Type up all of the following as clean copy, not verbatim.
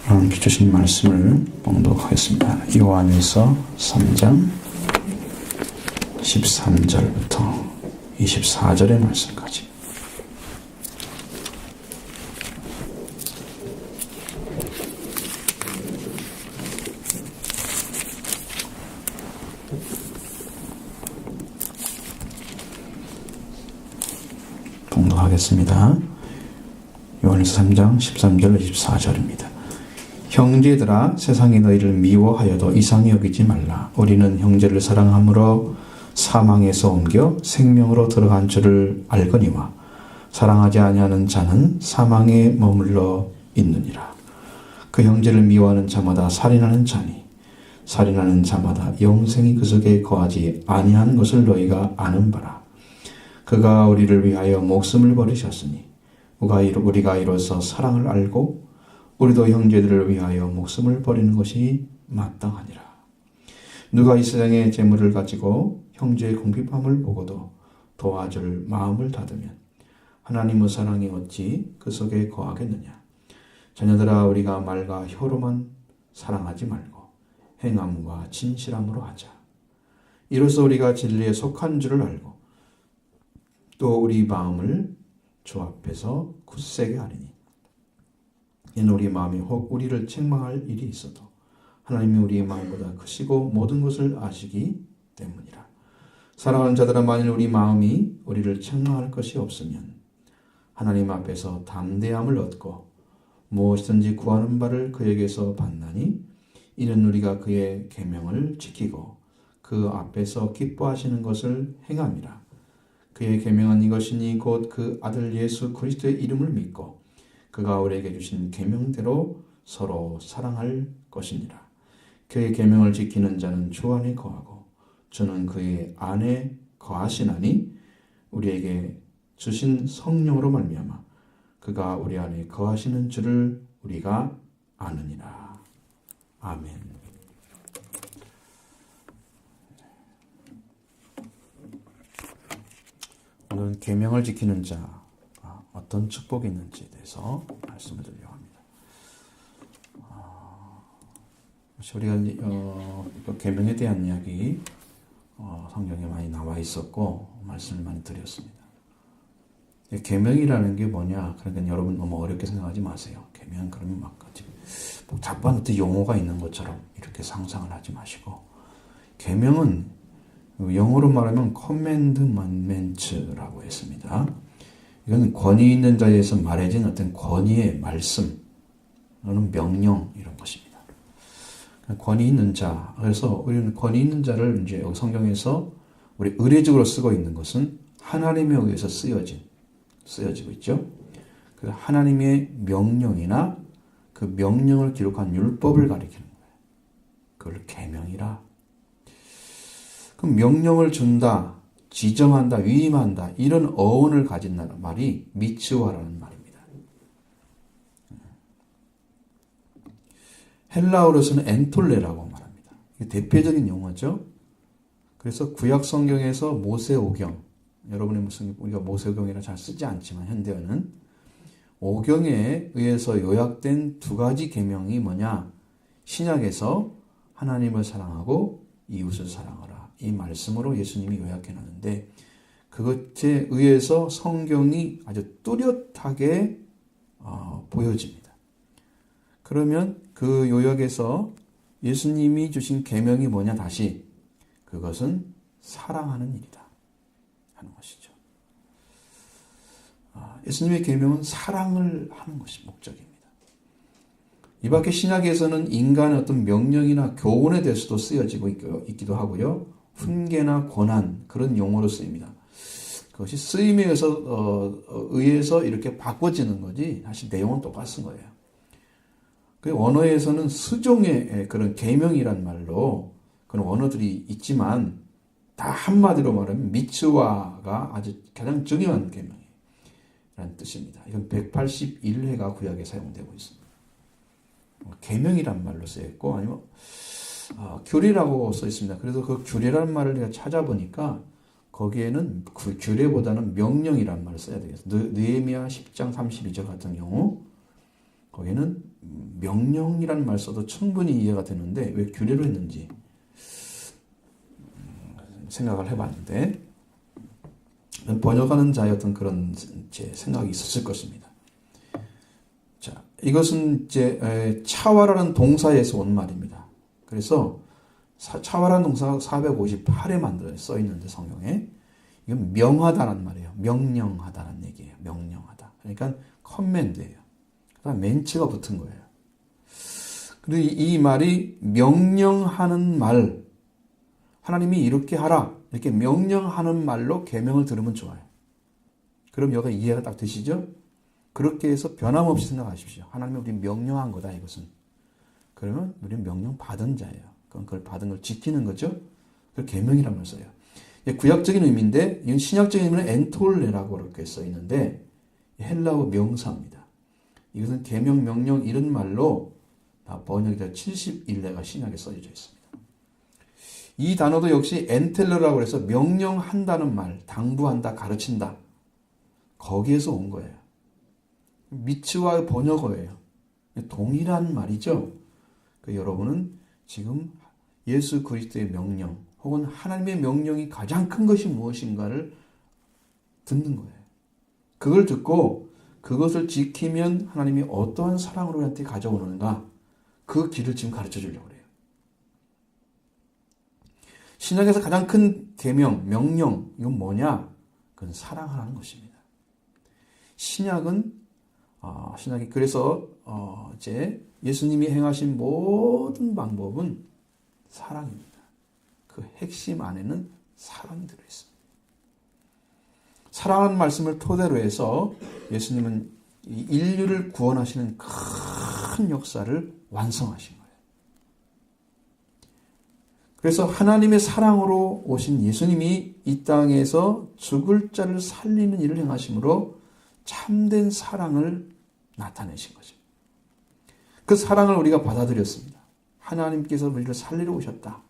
하나님께 주신 말씀을 봉독하겠습니다. 요한일서 3장 13절부터 24절의 말씀까지. 봉독하겠습니다. 요한일서 3장 13절 24절입니다. 형제들아, 세상이 너희를 미워하여도 이상히 여기지 말라. 우리는 형제를 사랑함으로 사망에서 옮겨 생명으로 들어간 줄을 알거니와 사랑하지 아니하는 자는 사망에 머물러 있느니라. 그 형제를 미워하는 자마다 살인하는 자니 살인하는 자마다 영생이 그 속에 거하지 아니하는 것을 너희가 아는 바라. 그가 우리를 위하여 목숨을 버리셨으니 우리가 이로써 사랑을 알고 우리도 형제들을 위하여 목숨을 버리는 것이 마땅하니라. 누가 이 세상의 재물을 가지고 형제의 궁핍함을 보고도 도와줄 마음을 닫으면 하나님의 사랑이 어찌 그 속에 거하겠느냐. 자녀들아, 우리가 말과 혀로만 사랑하지 말고 행함과 진실함으로 하자. 이로써 우리가 진리에 속한 줄을 알고 또 우리 마음을 주 앞에서 굳세게 하리니 이는 우리 마음이 혹 우리를 책망할 일이 있어도 하나님이 우리의 마음보다 크시고 모든 것을 아시기 때문이라. 사랑하는 자들아, 만일 우리 마음이 우리를 책망할 것이 없으면 하나님 앞에서 담대함을 얻고 무엇이든지 구하는 바를 그에게서 받나니 이는 우리가 그의 계명을 지키고 그 앞에서 기뻐하시는 것을 행함이라. 그의 계명은 이것이니 곧 그 아들 예수 그리스도의 이름을 믿고 그가 우리에게 주신 계명대로 서로 사랑할 것이니라. 그의 계명을 지키는 자는 주 안에 거하고 주는 그의 안에 거하시나니 우리에게 주신 성령으로 말미암아 그가 우리 안에 거하시는 줄을 우리가 아느니라. 아멘. 오늘은 계명을 지키는 자 어떤 축복이 있는지에 대해서 말씀을 드리려고 합니다. 우리가 계명에 대한 이야기 성경에 많이 나와 있었고 말씀을 많이 드렸습니다. 계명이라는 게 뭐냐? 그러니까 여러분 너무 어렵게 생각하지 마세요. 계명 그러면 막 복잡한 어떤 용어가 있는 것처럼 이렇게 상상을 하지 마시고, 계명은 영어로 말하면 commandments라고 했습니다. 이건 권위 있는 자에서 말해진 어떤 권위의 말씀, 또는 명령 이런 것입니다. 권위 있는 자. 그래서 우리는 권위 있는 자를 이제 성경에서 우리 의례적으로 쓰고 있는 것은 하나님에 의해서 쓰여지고 있죠. 그 하나님의 명령이나 그 명령을 기록한 율법을 가리키는 거예요. 그걸 계명이라. 그럼 명령을 준다, 지정한다, 위임한다 이런 어원을 가진 말이 미츠와라는 말입니다. 헬라어로서는 엔톨레라고 말합니다. 이게 대표적인 용어죠. 그래서 구약 성경에서 모세오경, 여러분의 무슨 우리가 모세오경이라 잘 쓰지 않지만 현대어는 오경에 의해서 요약된 두 가지 계명이 뭐냐? 신약에서 하나님을 사랑하고 이웃을 사랑하라 이 말씀으로 예수님이 요약해 놨는데, 그것에 의해서 성경이 아주 뚜렷하게 보여집니다. 그러면 그 요약에서 예수님이 주신 계명이 뭐냐? 다시 그것은 사랑하는 일이다 하는 것이죠. 예수님의 계명은 사랑을 하는 것이 목적입니다. 이 밖에 신약에서는 인간의 어떤 명령이나 교훈에 대해서도 쓰여지고 있기도 하고요. 훈계나 권한 그런 용어로 쓰입니다. 그것이 쓰임에 의해서 이렇게 바꿔지는 거지 사실 내용은 똑같은 거예요. 그 원어에서는 수종의 그런 계명이란 말로 그런 원어들이 있지만 다 한마디로 말하면 미츠와가 아주 가장 중요한 계명이라는 뜻입니다. 이건 181회가 구약에 사용되고 있습니다. 계명이란 말로 쓰여있고 아니면 규례라고 써 있습니다. 그래서 그 규례라는 말을 제가 찾아보니까 거기에는 그 규례보다는 명령이란 말을 써야 되겠어요. 느헤미야 10장 32절 같은 경우 거기는 명령이라는 말 써도 충분히 이해가 되는데 왜 규례로 했는지 생각을 해봤는데 번역하는 자의 어떤 그런 제 생각이 있었을 것입니다. 자, 이것은 이제 차와라는 동사에서 온 말입니다. 그래서 차와라는 동사가 458에 써 있는데 성경에 이건 명하다는 말이에요. 명령하다는 얘기예요. 명령하다. 그러니까 커맨드예요. 그다음 멘트가 붙은 거예요. 그리고 이 말이 명령하는 말, 하나님이 이렇게 하라 이렇게 명령하는 말로 계명을 들으면 좋아요. 그럼 여기가 이해가 딱 되시죠? 그렇게 해서 변함없이 생각하십시오. 하나님이 우리 명령한 거다 이것은. 그러면 우리는 명령 받은 자예요. 그건 그걸 받은 걸 지키는 거죠. 그걸 계명이라는 걸 써요. 구약적인 의미인데 이건 신약적인 의미는 엔톨레라고 그렇게 써 있는데 헬라어 명사입니다. 이것은 계명, 명령 이런 말로 다 번역이 되어 71레가 신약에 써져 있습니다. 이 단어도 역시 엔텔러라고 해서 명령한다는 말, 당부한다, 가르친다. 거기에서 온 거예요. 미츠와의 번역어예요. 동일한 말이죠. 여러분은 지금 예수 그리스도의 명령 혹은 하나님의 명령이 가장 큰 것이 무엇인가를 듣는 거예요. 그걸 듣고 그것을 지키면 하나님이 어떠한 사랑으로 우리한테 가져오는가 그 길을 지금 가르쳐 주려고 해요. 신약에서 가장 큰 계명, 명령 이건 뭐냐? 그건 사랑하라는 것입니다. 신약이 그래서 이제 예수님이 행하신 모든 방법은 사랑입니다. 그 핵심 안에는 사랑이 들어있습니다. 사랑하는 말씀을 토대로 해서 예수님은 이 인류를 구원하시는 큰 역사를 완성하신 거예요. 그래서 하나님의 사랑으로 오신 예수님이 이 땅에서 죽을 자를 살리는 일을 행하심으로 참된 사랑을 나타내신 거죠. 그 사랑을 우리가 받아들였습니다. 하나님께서 우리를 살리러 오셨다.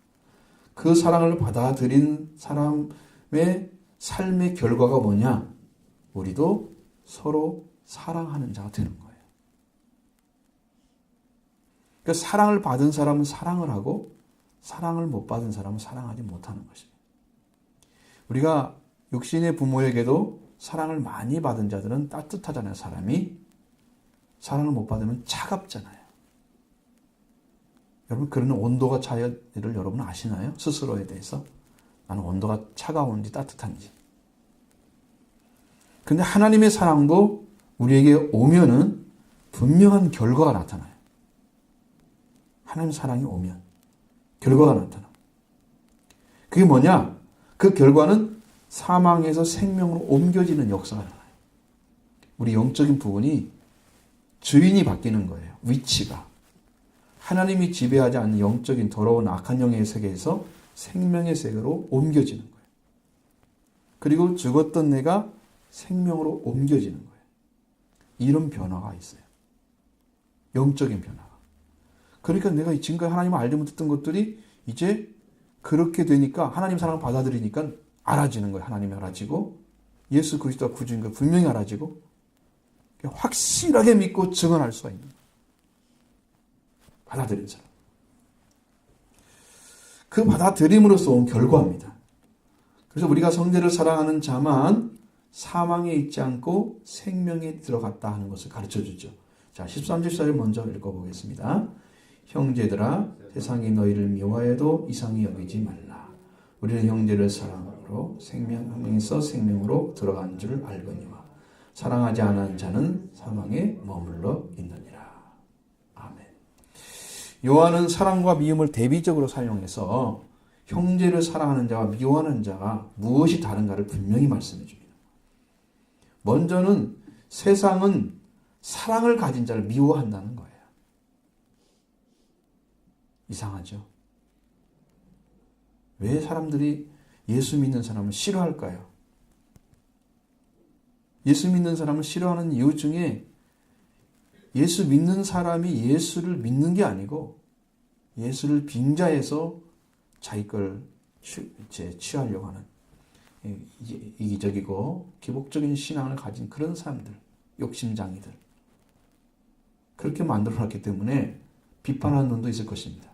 그 사랑을 받아들인 사람의 삶의 결과가 뭐냐? 우리도 서로 사랑하는 자가 되는 거예요. 그러니까 사랑을 받은 사람은 사랑을 하고 사랑을 못 받은 사람은 사랑하지 못하는 것입니다. 우리가 육신의 부모에게도 사랑을 많이 받은 자들은 따뜻하잖아요. 사람이. 사랑을 못 받으면 차갑잖아요. 여러분 그런 온도가 차이를 여러분 아시나요? 스스로에 대해서. 나는 온도가 차가운지 따뜻한지. 근데 하나님의 사랑도 우리에게 오면은 분명한 결과가 나타나요. 하나님의 사랑이 오면 결과가 나타나. 그게 뭐냐? 그 결과는 사망에서 생명으로 옮겨지는 역사가 나요. 우리 영적인 부분이 주인이 바뀌는 거예요. 위치가. 하나님이 지배하지 않는 영적인 더러운 악한 영의 세계에서 생명의 세계로 옮겨지는 거예요. 그리고 죽었던 내가 생명으로 옮겨지는 거예요. 이런 변화가 있어요. 영적인 변화가. 그러니까 내가 지금까지 하나님을 알지 못했던 것들이 이제 그렇게 되니까 하나님 사랑을 받아들이니까 알아지는 거예요. 하나님이 알아지고 예수 그리스도가 구주인 걸 분명히 알아지고 확실하게 믿고 증언할 수가 있는 거예요. 받아들인 사람. 그 받아들임으로써 온 결과입니다. 그래서 우리가 성제를 사랑하는 자만 사망에 있지 않고 생명에 들어갔다 하는 것을 가르쳐주죠. 자, 13, 14절 먼저 읽어보겠습니다. 형제들아 세상이 너희를 미워해도 이상히 여기지 말라. 우리는 형제를 사랑으로 생명에서 생명으로 들어간 줄 알거니와 사랑하지 않은 자는 사망에 머물러 있느니라. 아멘. 요한은 사랑과 미움을 대비적으로 사용해서 형제를 사랑하는 자와 미워하는 자가 무엇이 다른가를 분명히 말씀해 줍니다. 먼저는 세상은 사랑을 가진 자를 미워한다는 거예요. 이상하죠? 왜 사람들이 예수 믿는 사람을 싫어할까요? 예수 믿는 사람을 싫어하는 이유 중에 예수 믿는 사람이 예수를 믿는 게 아니고 예수를 빙자해서 자기 걸 취하려고 하는 이기적이고 기복적인 신앙을 가진 그런 사람들, 욕심장이들. 그렇게 만들어놨기 때문에 비판하는 눈도 있을 것입니다.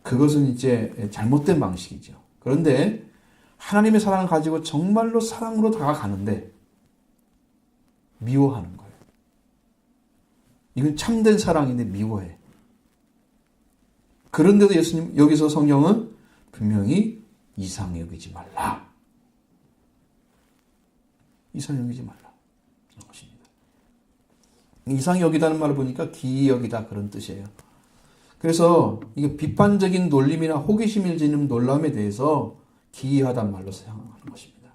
그것은 이제 잘못된 방식이죠. 그런데 하나님의 사랑을 가지고 정말로 사랑으로 다가가는데 미워하는 거예요. 이건 참된 사랑인데 미워해. 그런데도 예수님, 여기서 성경은 분명히 이상히 여기지 말라. 이상히 여기지 말라. 그런 것입니다. 이상히 여기다는 말을 보니까 기이 여기다 그런 뜻이에요. 그래서 이게 비판적인 놀림이나 호기심을 지는 놀람에 대해서 기이하단 말로 사용하는 것입니다.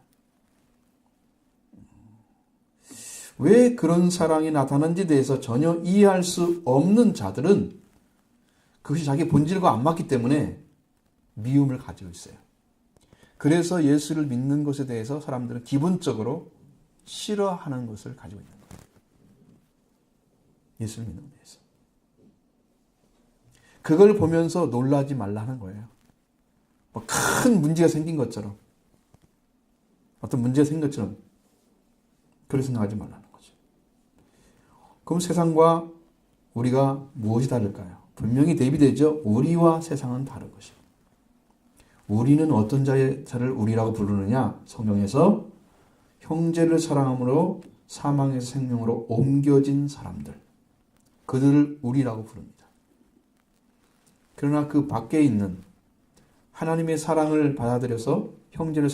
왜 그런 사랑이 나타나는지에 대해서 전혀 이해할 수 없는 자들은 그것이 자기 본질과 안 맞기 때문에 미움을 가지고 있어요. 그래서 예수를 믿는 것에 대해서 사람들은 기본적으로 싫어하는 것을 가지고 있는 거예요. 예수를 믿는 것에 대해서. 그걸 보면서 놀라지 말라는 거예요. 뭐 큰 문제가 생긴 것처럼, 어떤 문제가 생긴 것처럼 그렇게 생각하지 말라는 거죠. 그럼 세상과 우리가 무엇이 다를까요? 분명히 대비되죠. 우리와 세상은 다른 것이에요. 우리는 어떤 자를 우리라고 부르느냐? 성경에서 형제를 사랑함으로 사망에서 생명으로 옮겨진 사람들, 그들을 우리라고 부릅니다. 그러나 그 밖에 있는 하나님의 사랑을 받아들여서 형제를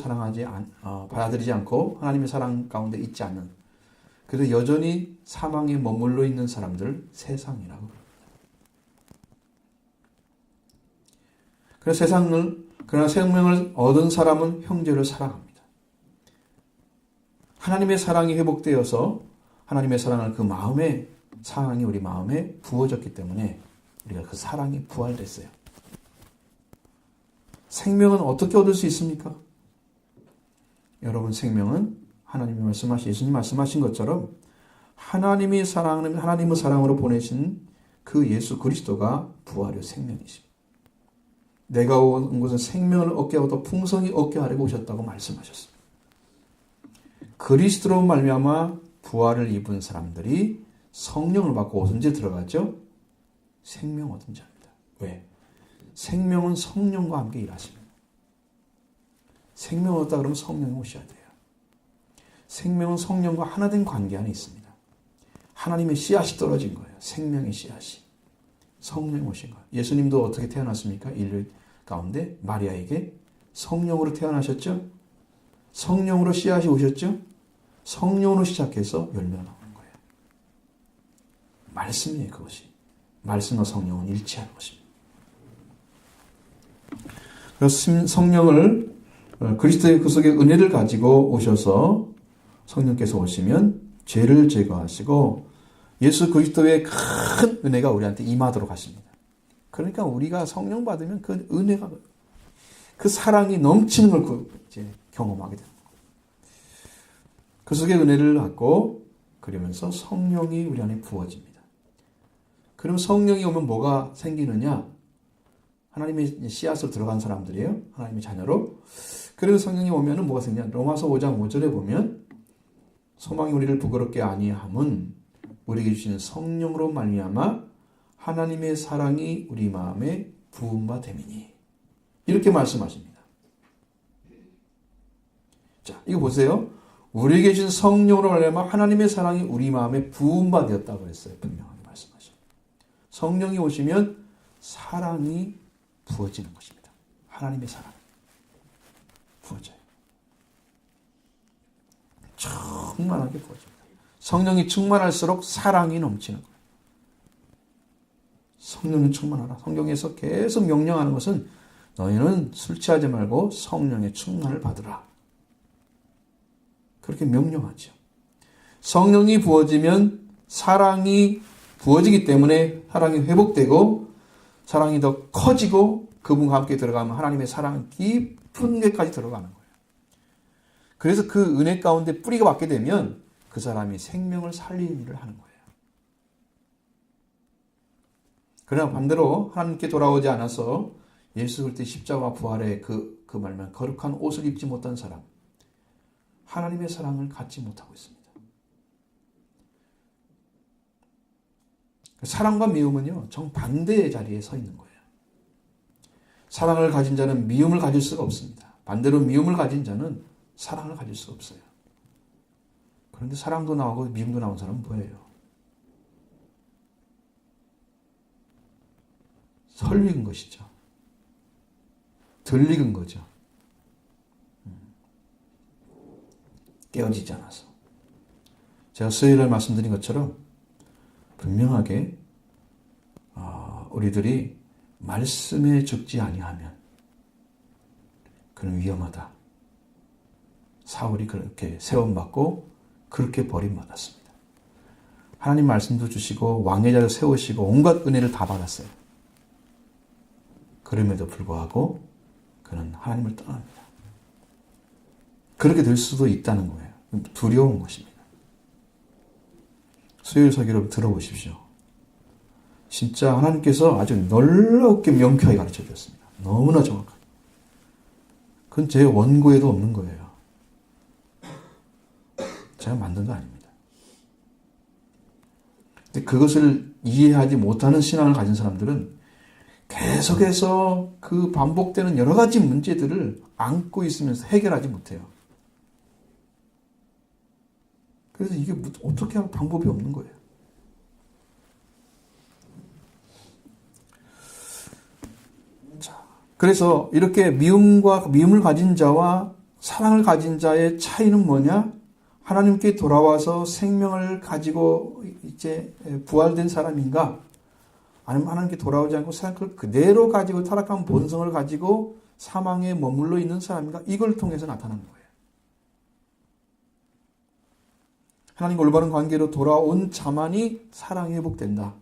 받아들이지 않고 하나님의 사랑 가운데 있지 않는, 그래서 여전히 사망에 머물러 있는 사람들, 세상이라고 부릅니다. 그러나 생명을 얻은 사람은 형제를 사랑합니다. 하나님의 사랑이 회복되어서 하나님의 사랑을 그 마음에, 사랑이 우리 마음에 부어졌기 때문에 우리가 그 사랑이 부활됐어요. 생명은 어떻게 얻을 수 있습니까? 여러분, 생명은 예수님 말씀하신 것처럼 하나님의 사랑으로 보내신 그 예수 그리스도가 부활의 생명이십니다. 내가 온 것은 생명을 얻게 하고 또 풍성히 얻게 하려고 오셨다고 말씀하셨습니다. 그리스도로 말미암아 부활을 입은 사람들이 성령을 받고 언제 들어가죠? 생명 얻은 자입니다. 왜? 생명은 성령과 함께 일하십니다. 생명을 얻다 그러면 성령이 오셔야 돼요. 생명은 성령과 하나된 관계 안에 있습니다. 하나님의 씨앗이 떨어진 거예요. 생명의 씨앗이. 성령이 오신 거예요. 예수님도 어떻게 태어났습니까? 인류 가운데 마리아에게 성령으로 태어나셨죠? 성령으로 씨앗이 오셨죠? 성령으로 시작해서 열매가 나오는 거예요. 말씀이에요, 그것이. 말씀과 성령은 일치하는 것입니다. 그래서 성령을, 그리스도의 그 속에 은혜를 가지고 오셔서 성령께서 오시면 죄를 제거하시고 예수 그리스도의 큰 은혜가 우리한테 임하도록 하십니다. 그러니까 우리가 성령 받으면 그 은혜가, 그 사랑이 넘치는 걸 이제 경험하게 됩니다. 그 속에 은혜를 받고 그러면서 성령이 우리 안에 부어집니다. 그럼 성령이 오면 뭐가 생기느냐? 하나님의 씨앗으로 들어간 사람들이에요. 하나님의 자녀로. 그래서 성령이 오면은 뭐가 생기냐? 로마서 5장 5절에 보면 소망이 우리를 부끄럽게 아니함은 우리에게 주시는 성령으로 말미암아 하나님의 사랑이 우리 마음에 부은 바 됨이니. 이렇게 말씀하십니다. 자, 이거 보세요. 우리에게 주신 성령으로 말미암아 하나님의 사랑이 우리 마음에 부은 바 되었다고 했어요. 분명하게 말씀하시죠. 성령이 오시면 사랑이 부어지는 것입니다. 하나님의 사랑 부어져요. 충만하게 부어집니다. 성령이 충만할수록 사랑이 넘치는 거예요. 성령이 충만하라. 성경에서 계속 명령하는 것은 너희는 술 취하지 말고 성령의 충만을 받으라. 그렇게 명령하죠. 성령이 부어지면 사랑이 부어지기 때문에 사랑이 회복되고 사랑이 더 커지고 그분과 함께 들어가면 하나님의 사랑은 깊은 데까지 들어가는 거예요. 그래서 그 은혜 가운데 뿌리가 받게 되면 그 사람이 생명을 살리는 일을 하는 거예요. 그러나 반대로 하나님께 돌아오지 않아서 예수 그리스도의 십자가 부활의 그 말만 거룩한 옷을 입지 못한 사람, 하나님의 사랑을 갖지 못하고 있습니다. 사랑과 미움은요, 정반대의 자리에 서 있는 거예요. 사랑을 가진 자는 미움을 가질 수가 없습니다. 반대로 미움을 가진 자는 사랑을 가질 수가 없어요. 그런데 사랑도 나오고 미움도 나온 사람은 뭐예요? 설익은 것이죠. 덜 익은 거죠. 깨어지지 않아서. 제가 수요일에 말씀드린 것처럼 분명하게 우리들이 말씀에 죽지 아니하면 그는 위험하다. 사울이 그렇게 세움받고 그렇게 버림받았습니다. 하나님 말씀도 주시고 왕의 자리에 세우시고 온갖 은혜를 다 받았어요. 그럼에도 불구하고 그는 하나님을 떠납니다. 그렇게 될 수도 있다는 거예요. 두려운 것입니다. 수요일 설교 여러분 들어보십시오. 진짜 하나님께서 아주 놀랍게 명쾌하게 가르쳐 주셨습니다. 너무나 정확하게. 그건 제 원고에도 없는 거예요. 제가 만든 거 아닙니다. 근데 그것을 이해하지 못하는 신앙을 가진 사람들은 계속해서 그 반복되는 여러 가지 문제들을 안고 있으면서 해결하지 못해요. 그래서 이게 어떻게 하면 방법이 없는 거예요. 자, 그래서 이렇게 미움을 가진 자와 사랑을 가진 자의 차이는 뭐냐? 하나님께 돌아와서 생명을 가지고 이제 부활된 사람인가? 아니면 하나님께 돌아오지 않고 생각을 그대로 가지고 타락한 본성을 가지고 사망에 머물러 있는 사람인가? 이걸 통해서 나타나는 거예요. 하나님과 올바른 관계로 돌아온 자만이 사랑이 회복된다.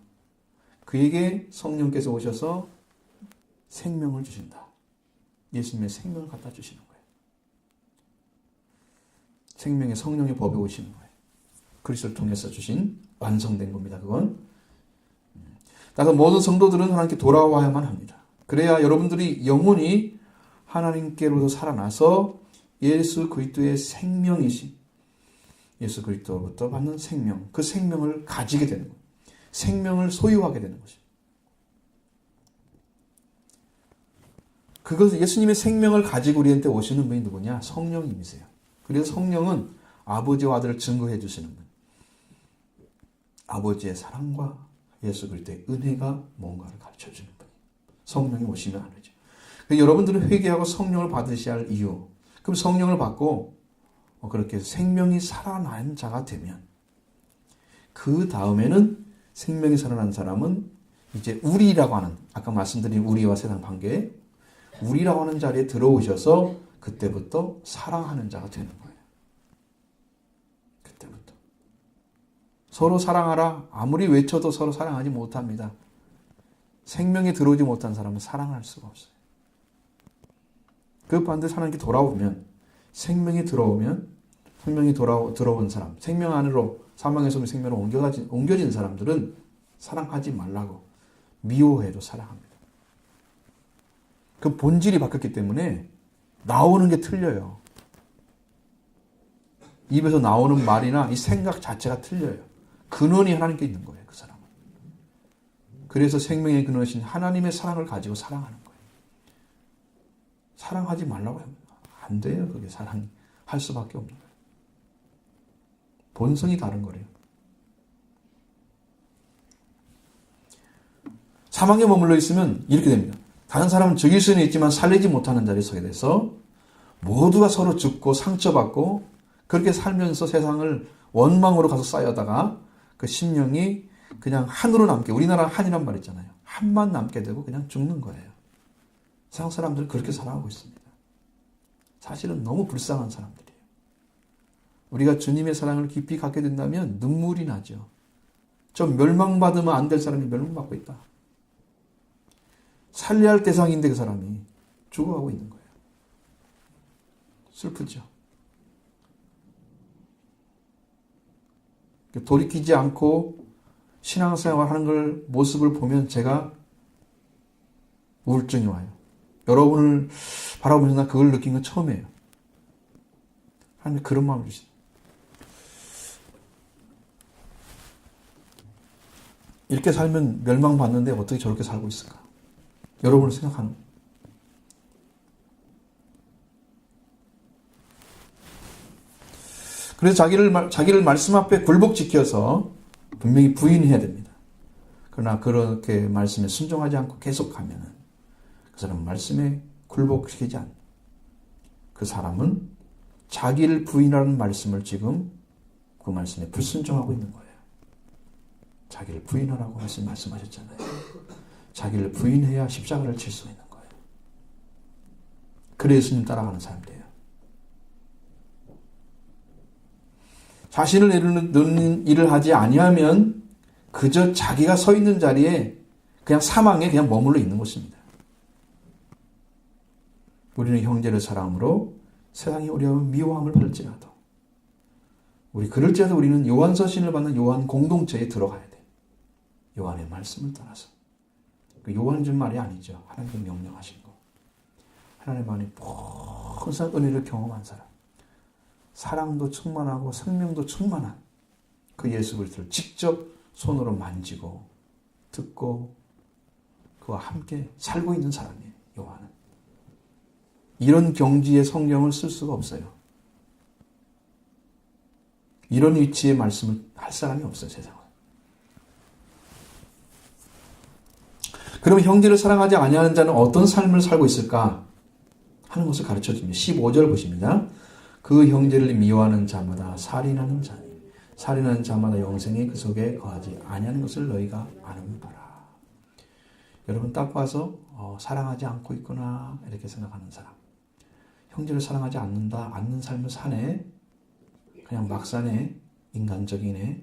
그에게 성령께서 오셔서 생명을 주신다. 예수님의 생명을 갖다 주시는 거예요. 생명의 성령의 법에 오시는 거예요. 그리스도를 통해서 주신 완성된 겁니다. 그건. 따라서 모든 성도들은 하나님께 돌아와야만 합니다. 그래야 여러분들이 영혼이 하나님께로서 살아나서 예수 그리스도의 생명이신 예수 그리스도로부터 받는 생명, 그 생명을 가지게 되는 거예요. 생명을 소유하게 되는 것이죠. 그것은 예수님의 생명을 가지고 우리한테 오시는 분이 누구냐? 성령님이세요. 그래서 성령은 아버지와 아들을 증거해 주시는 분. 아버지의 사랑과 예수 그리스도의 은혜가 뭔가를 가르쳐 주는 분이에요. 성령이 오시면 알죠. 여러분들은 회개하고 성령을 받으셔야 할 이유. 그럼 성령을 받고 그렇게 생명이 살아난 자가 되면 그 다음에는 생명이 살아난 사람은 이제 우리라고 하는 아까 말씀드린 우리와 세상 관계 우리라고 하는 자리에 들어오셔서 그때부터 사랑하는 자가 되는 거예요. 그때부터 서로 사랑하라 아무리 외쳐도 서로 사랑하지 못합니다. 생명에 들어오지 못한 사람은 사랑할 수가 없어요. 그 반대 하나님께 돌아오면 생명이 들어오면 생명이 들어온 사람 생명 안으로 사망에서 생명으로 옮겨진 사람들은 사랑하지 말라고 미워해도 사랑합니다. 그 본질이 바뀌었기 때문에 나오는 게 틀려요. 입에서 나오는 말이나 이 생각 자체가 틀려요. 근원이 하나님께 있는 거예요. 그 사람은. 그래서 생명의 근원이신 하나님의 사랑을 가지고 사랑하는 거예요. 사랑하지 말라고 합니다. 안 돼요. 그게 사랑할 수밖에 없는 거예요. 본성이 다른 거래요. 사망에 머물러 있으면 이렇게 됩니다. 다른 사람은 죽일 수는 있지만 살리지 못하는 자리에 서게 돼서 모두가 서로 죽고 상처받고 그렇게 살면서 세상을 원망으로 가서 쌓여다가 그 심령이 그냥 한으로 남게 우리나라 한이란 말 있잖아요. 한만 남게 되고 그냥 죽는 거예요. 세상 사람들은 그렇게 살아가고 있습니다. 사실은 너무 불쌍한 사람들이에요. 우리가 주님의 사랑을 깊이 갖게 된다면 눈물이 나죠. 좀 멸망받으면 안 될 사람이 멸망받고 있다. 살려야 할 대상인데 그 사람이 죽어가고 있는 거예요. 슬프죠. 돌이키지 않고 신앙생활 하는 모습을 보면 제가 우울증이 와요. 여러분을 바라보면서 나 그걸 느낀 건 처음이에요. 하나님 그런 마음을 주시죠. 이렇게 살면 멸망받는데 어떻게 저렇게 살고 있을까? 여러분을 생각하는 거예요. 그래서 자기를 말씀 앞에 굴복지켜서 분명히 부인해야 됩니다. 그러나 그렇게 말씀에 순종하지 않고 계속하면 그 사람은 말씀에 굴복시키지 않는 그 사람은 자기를 부인하는 말씀을 지금 그 말씀에 불순종하고 있는 거예요. 자기를 부인하라고 말씀하셨잖아요. 자기를 부인해야 십자가를 칠 수 있는 거예요. 그래 예수님 따라가는 사람들이에요. 자신을 내려놓는 일을 하지 아니하면 그저 자기가 서 있는 자리에 그냥 사망에 그냥 머물러 있는 것입니다. 우리는 형제를 사랑함으로 세상이 우리와 미워함을 받을지라도 그럴지라도 우리는 요한 서신을 받는 요한 공동체에 들어가야 돼. 요한의 말씀을 따라서. 그 요한 준 말이 아니죠. 하나님께 명령하신 거. 하나님만이 풍성한 은혜를 경험한 사람. 사랑도 충만하고 생명도 충만한 그 예수 그리스도를 직접 손으로 만지고 듣고 그와 함께 살고 있는 사람이에요. 요한은. 이런 경지의 성경을 쓸 수가 없어요. 이런 위치의 말씀을 할 사람이 없어요. 세상에. 그럼 형제를 사랑하지 아니하는 자는 어떤 삶을 살고 있을까 하는 것을 가르쳐 줍니다. 15절 보십니다. 그 형제를 미워하는 자마다 살인하는 자니 살인하는 자마다 영생이 그 속에 거하지 아니하는 것을 너희가 아는 바라. 여러분 딱 봐서 사랑하지 않고 있구나 이렇게 생각하는 사람. 형제를 사랑하지 않는 삶을 사네. 그냥 막 사네. 인간적이네.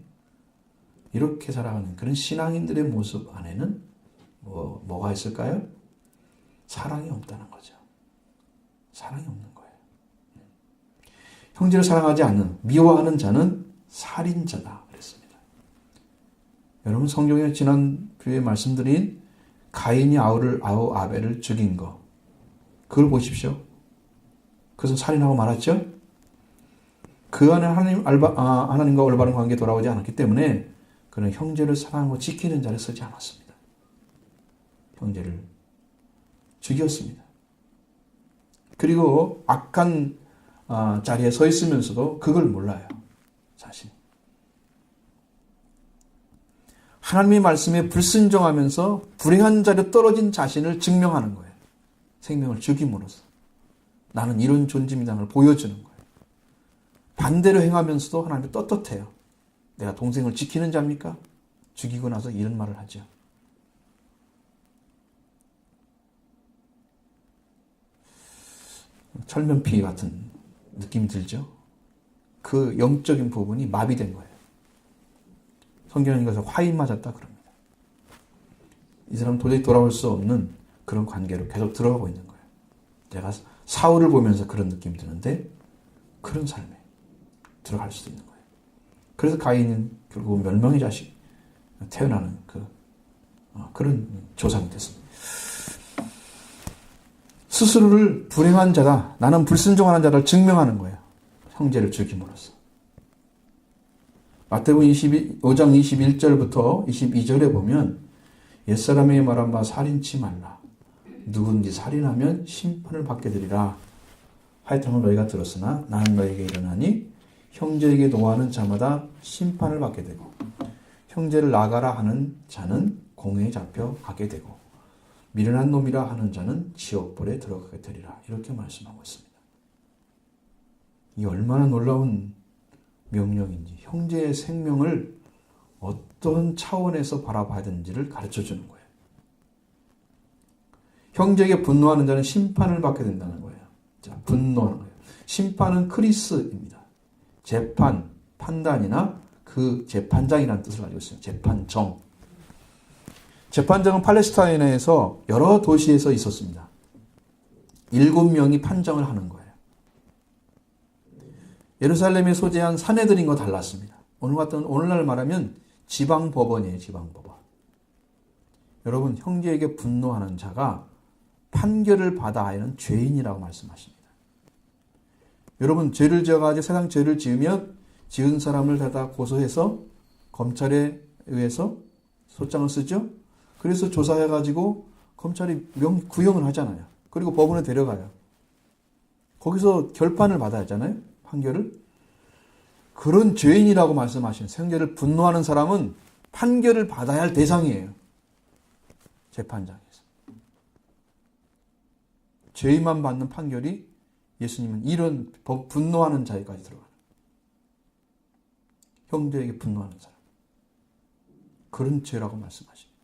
이렇게 살아가는 그런 신앙인들의 모습 안에는 뭐가 있을까요? 사랑이 없다는 거죠. 사랑이 없는 거예요. 형제를 사랑하지 않는, 미워하는 자는 살인자다. 그랬습니다. 여러분 성경에 지난주에 말씀드린 가인이 아벨을 죽인 거. 그걸 보십시오. 그것은 살인하고 말았죠? 그 안에 하나님과 올바른 관계에 돌아오지 않았기 때문에 그는 형제를 사랑하고 지키는 자를 쓰지 않았습니다. 형제를 죽였습니다. 그리고 악한 자리에 서 있으면서도 그걸 몰라요. 자신. 하나님의 말씀에 불순종하면서 불행한 자리에 떨어진 자신을 증명하는 거예요. 생명을 죽임으로써. 나는 이런 존재입니다는 걸 보여주는 거예요. 반대로 행하면서도 하나님이 떳떳해요. 내가 동생을 지키는 자입니까? 죽이고 나서 이런 말을 하죠. 철면피 같은 느낌이 들죠? 그 영적인 부분이 마비된 거예요. 성경은 이것을 화인 맞았다 그럽니다. 이 사람은 도저히 돌아올 수 없는 그런 관계로 계속 들어가고 있는 거예요. 제가 사울을 보면서 그런 느낌이 드는데 그런 삶에 들어갈 수도 있는 거예요. 그래서 가인은 결국 멸망의 자식 태어나는 그런 조상이 됐습니다. 스스로를 불행한 자다. 나는 불순종하는 자를 증명하는 거예요. 형제를 죽임으로써. 마태복음 5장 21절부터 22절에 보면 옛사람에게 말한 바 살인치 말라. 누구든지 살인하면 심판을 받게 되리라. 하여튼 너희가 들었으나 나는 너희에게 이르나니 형제에게 노하는 자마다 심판을 받게 되고 형제를 나가라 하는 자는 공회에 잡혀가게 되고 미련한 놈이라 하는 자는 지옥불에 들어가게 되리라. 이렇게 말씀하고 있습니다. 이 얼마나 놀라운 명령인지 형제의 생명을 어떤 차원에서 바라봐야 되는지를 가르쳐주는 거예요. 형제에게 분노하는 자는 심판을 받게 된다는 거예요. 자, 분노하는 거예요. 심판은 크리스입니다. 재판, 판단이나 그 재판장이라는 뜻을 가지고 있어요. 재판정. 재판정은 팔레스타인에서 여러 도시에서 있었습니다. 7명이 판정을 하는 거예요. 예루살렘에 소재한 사내들인과 달랐습니다. 오늘날 말하면 지방법원이에요. 지방법원. 여러분 형제에게 분노하는 자가 판결을 받아야 하는 죄인이라고 말씀하십니다. 여러분 죄를 지어가지고 세상 죄를 지으면 지은 사람을 다 고소해서 검찰에 의해서 소장을 쓰죠. 그래서 조사해가지고 검찰이 구형을 하잖아요. 그리고 법원에 데려가요. 거기서 결판을 받아야 하잖아요. 판결을. 그런 죄인이라고 말씀하신 형제를 분노하는 사람은 판결을 받아야 할 대상이에요. 재판장에서. 죄인만 받는 판결이 예수님은 이런 분노하는 자에까지 들어가요. 형제에게 분노하는 사람. 그런 죄라고 말씀하십니다.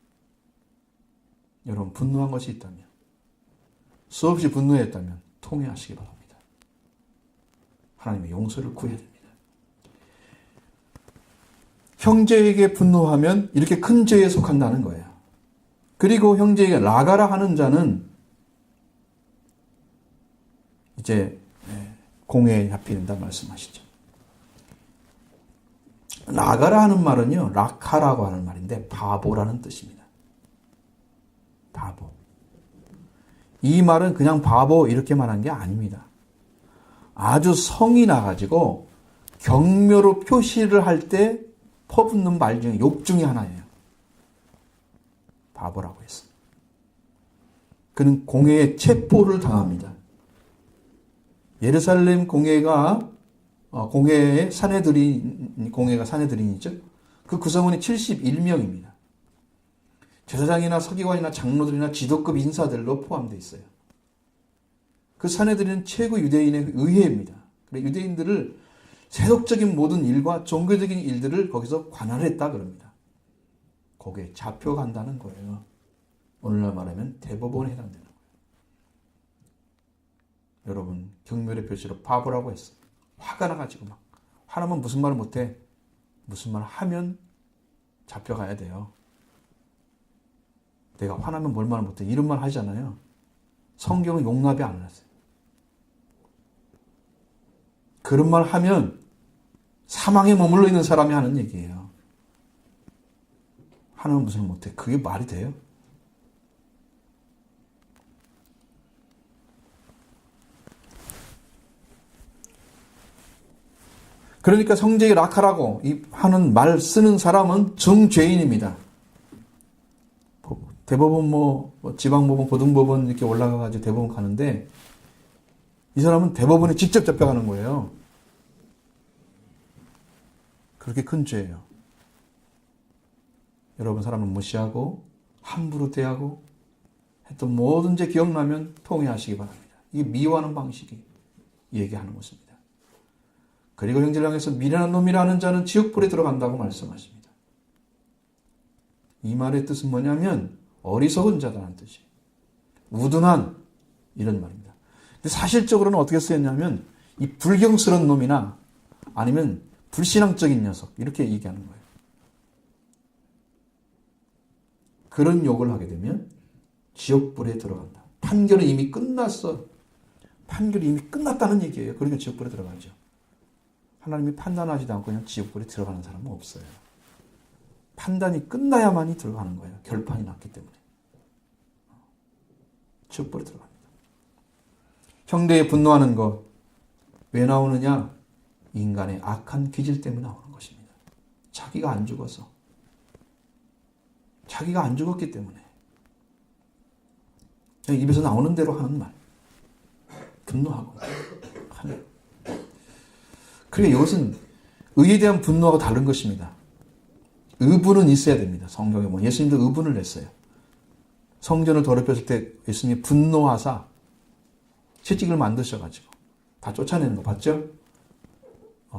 여러분 분노한 것이 있다면 수없이 분노했다면 통회하시기 바랍니다. 하나님의 용서를 구해야 됩니다. 형제에게 분노하면 이렇게 큰 죄에 속한다는 거예요. 그리고 형제에게 나가라 하는 자는 이제 공회에 잡힌다 말씀하시죠. 나가라 하는 말은요, 락하라고 하는 말인데 바보라는 뜻입니다. 바보. 이 말은 그냥 바보 이렇게 말한 게 아닙니다. 아주 성이 나가지고 경묘로 표시를 할 때 퍼붓는 말 중에 욕 중에 하나예요. 바보라고 했습니다. 그는 공회에 체포를 당합니다. 예루살렘 공회가 공회가 사내들인이죠. 그 구성원이 71명입니다. 제사장이나 서기관이나 장로들이나 지도급 인사들로 포함되어 있어요. 그 사내들은 최고 유대인의 의회입니다. 유대인들을 세속적인 모든 일과 종교적인 일들을 거기서 관할했다 그럽니다. 거기에 잡혀간다는 거예요. 오늘날 말하면 대법원에 해당되는 거예요. 여러분 경멸의 표시로 바보라고 했어요. 화가 나가지고 막 화나면 무슨 말을 못해. 무슨 말을 하면 잡혀가야 돼요. 내가 화나면 뭘 말을 못해. 이런 말 하잖아요. 성경은 용납이 안 했어요. 그런 말 하면 사망에 머물러 있는 사람이 하는 얘기예요. 화나면 무슨 말 못해. 그게 말이 돼요? 그러니까 성제의 락하라고 하는 말 쓰는 사람은 정죄인입니다. 대법원 지방법원, 고등법원 이렇게 올라가가지고 대법원 가는데 이 사람은 대법원에 직접 잡혀가는 거예요. 그렇게 큰 죄예요. 여러분 사람을 무시하고 함부로 대하고 했던 모든 죄 기억나면 통회하시기 바랍니다. 이게 미워하는 방식이 얘기하는 것입니다. 그리고 형제를 향해서 미련한 놈이라는 자는 지옥불에 들어간다고 말씀하십니다. 이 말의 뜻은 뭐냐면 어리석은 자다라는 뜻이에요. 우둔한 이런 말입니다. 근데 사실적으로는 어떻게 쓰였냐면 이 불경스러운 놈이나 아니면 불신앙적인 녀석 이렇게 얘기하는 거예요. 그런 욕을 하게 되면 지옥불에 들어간다. 판결은 이미 끝났어. 판결이 이미 끝났다는 얘기예요. 그러니까 지옥불에 들어가죠. 하나님이 판단하지도 않고 그냥 지옥불에 들어가는 사람은 없어요. 판단이 끝나야만이 들어가는 거예요. 결판이 났기 때문에. 지옥불에 들어갑니다. 형제에 분노하는 것 왜 나오느냐? 인간의 악한 기질 때문에 나오는 것입니다. 자기가 안 죽어서. 자기가 안 죽었기 때문에. 그냥 입에서 나오는 대로 하는 말. 분노하고 하는. 그러니까 이것은 의에 대한 분노하고 다른 것입니다. 의분은 있어야 됩니다. 성경에 보면 예수님도 의분을 냈어요. 성전을 더럽혔을 때 예수님이 분노하사 채찍을 만드셔가지고 다 쫓아내는 거 봤죠?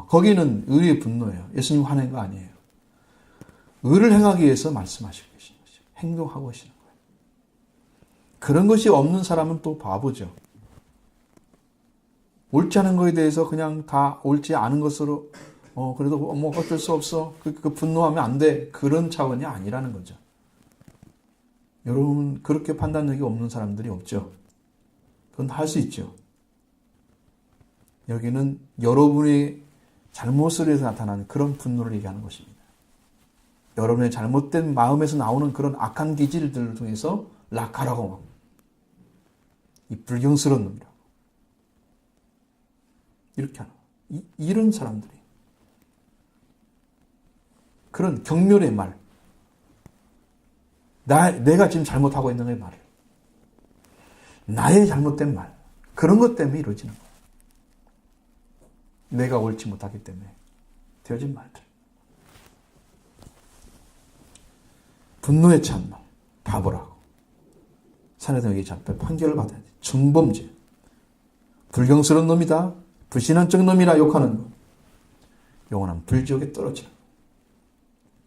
거기는 의의 분노예요. 예수님 화낸 거 아니에요. 의를 행하기 위해서 말씀하시고 계신 거죠. 행동하고 계시는 거예요. 그런 것이 없는 사람은 또 바보죠. 옳지 않은 것에 대해서 그냥 다 옳지 않은 것으로 그래도 뭐 어쩔 수 없어. 그 분노하면 안 돼. 그런 차원이 아니라는 거죠. 여러분 그렇게 판단력이 없는 사람들이 없죠. 그건 할 수 있죠. 여기는 여러분의 잘못을 해서 나타나는 그런 분노를 얘기하는 것입니다. 여러분의 잘못된 마음에서 나오는 그런 악한 기질들을 통해서 락하라고 이 불경스러운 놈이라고 이렇게 하는 이런 사람들이 그런 경멸의 말 내가 지금 잘못하고 있는 게 말이에요. 나의 잘못된 말. 그런 것 때문에 이루어지는 거예요. 내가 옳지 못하기 때문에 되어진 말들. 분노에 찬 말. 바보라고. 사내들에게 잡혀 판결을 받아야 돼. 중범죄. 불경스러운 놈이다. 불신앙적 놈이라 욕하는 것. 영원한 불지옥에 떨어지는 것.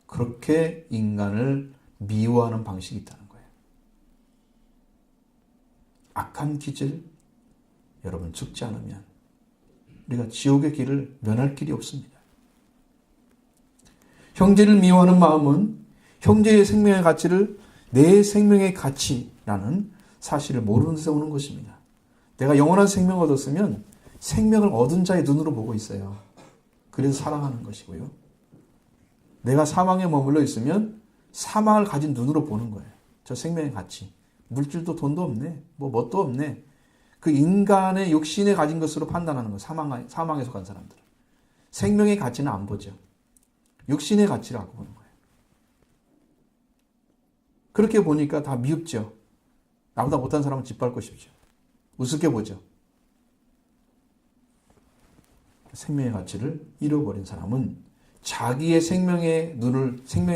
그렇게 인간을 미워하는 방식이 있다는 거예요. 악한 기질, 여러분 죽지 않으면 우리가 지옥의 길을 면할 길이 없습니다. 형제를 미워하는 마음은 형제의 생명의 가치를 내 생명의 가치라는 사실을 모르는 데서 오는 것입니다. 내가 영원한 생명을 얻었으면 생명을 얻은 자의 눈으로 보고 있어요. 그래서 사랑하는 것이고요. 내가 사망에 머물러 있으면 사망을 가진 눈으로 보는 거예요. 저 생명의 가치. 물질도 돈도 없네. 뭣도 없네. 그 인간의 욕심에 가진 것으로 판단하는 거예요. 사망에 속한 사람들은. 생명의 가치는 안 보죠. 육신의 가치를 갖고 보는 거예요. 그렇게 보니까 다 미흡죠. 나보다 못한 사람은 짓밟고 싶죠. 우습게 보죠. 생명의 가치를 잃어버린 사람은 자기의 생명의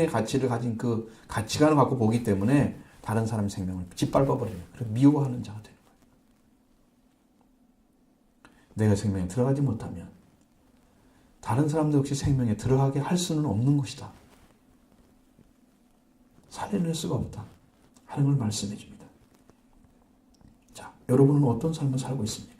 가치를 가진 그 가치관을 갖고 보기 때문에 다른 사람의 생명을 짓밟아버려요. 그래서 미워하는 자가 되는 거예요. 내가 생명에 들어가지 못하면 다른 사람도 역시 생명에 들어가게 할 수는 없는 것이다. 살려낼 수가 없다. 하는 걸 말씀해 줍니다. 자, 여러분은 어떤 삶을 살고 있습니까?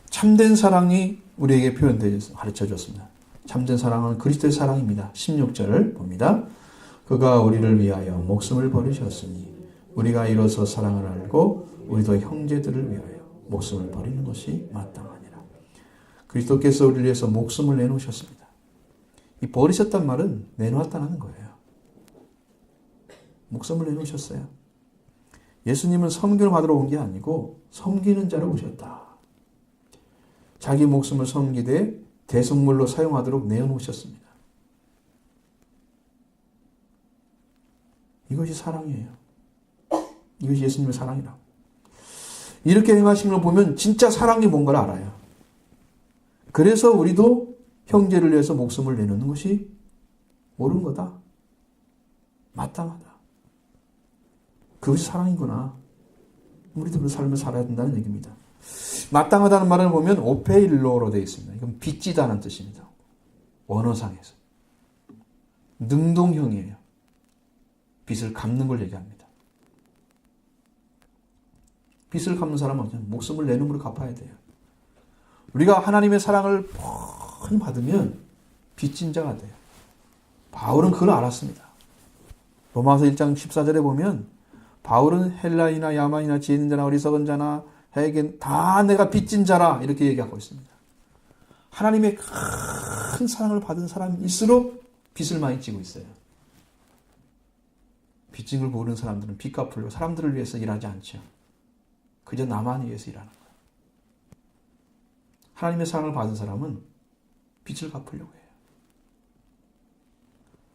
참된 사랑이 우리에게 표현되어서 가르쳐 줬습니다. 참된 사랑은 그리스도의 사랑입니다. 16절을 봅니다. 그가 우리를 위하여 목숨을 버리셨으니 우리가 이로써 사랑을 알고 우리도 형제들을 위하여 목숨을 버리는 것이 마땅하니라. 그리스도께서 우리를 위해서 목숨을 내놓으셨습니다. 이 버리셨단 말은 내놓았다는 거예요. 목숨을 내놓으셨어요. 예수님은 섬김을 받으러 온 게 아니고 섬기는 자로 오셨다. 자기 목숨을 섬기되 대속물로 사용하도록 내어놓으셨습니다. 이것이 사랑이에요. 이것이 예수님의 사랑이라고. 이렇게 행하신 걸 보면 진짜 사랑이 뭔가를 알아요. 그래서 우리도 형제를 위해서 목숨을 내놓는 것이 옳은 거다. 마땅하다. 그것이 사랑이구나. 우리도 그 삶을 살아야 된다는 얘기입니다. 마땅하다는 말을 보면 오페일로로 되어 있습니다. 이건 빚지다는 뜻입니다. 원어상에서. 능동형이에요. 빚을 갚는 걸 얘기합니다. 빚을 갚는 사람은 목숨을 내놓음으로 갚아야 돼요. 우리가 하나님의 사랑을 뻔히 받으면 빚진 자가 돼요. 바울은 그걸 알았습니다. 로마서 1장 14절에 보면 바울은 헬라이나 야만이나 지혜 있는 자나 어리석은 자나 해겐 다 내가 빚진 자라 이렇게 얘기하고 있습니다. 하나님의 큰 사랑을 받은 사람일수록 빚을 많이 지고 있어요. 빚진 걸 모르는 사람들은 빚 갚으려고 사람들을 위해서 일하지 않죠. 그저 나만 위해서 일하는 거예요. 하나님의 사랑을 받은 사람은 빚을 갚으려고 해요.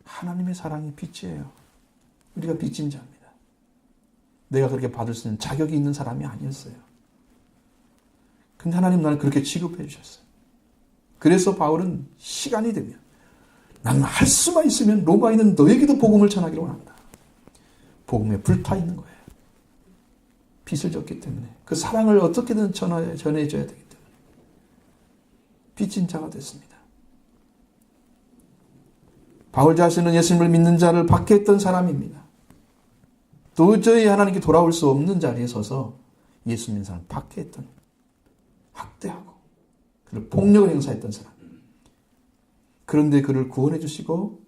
하나님의 사랑이 빚이에요. 우리가 빚진 자입니다. 내가 그렇게 받을 수 있는 자격이 있는 사람이 아니었어요. 근데 하나님 나를 그렇게 취급해 주셨어요. 그래서 바울은 시간이 되면 나는 할 수만 있으면 로마에 있는 너에게도 복음을 전하기로 원한다. 복음에 불타 있는 거예요. 빚을 졌기 때문에 그 사랑을 어떻게든 전해줘야 되기 때문에 빚진 자가 됐습니다. 바울 자신은 예수님을 믿는 자를 박해했던 사람입니다. 도저히 하나님께 돌아올 수 없는 자리에 서서 예수 믿는 사람을 박해했던, 학대하고 그를 폭력을 행사했던 사람. 그런데 그를 구원해 주시고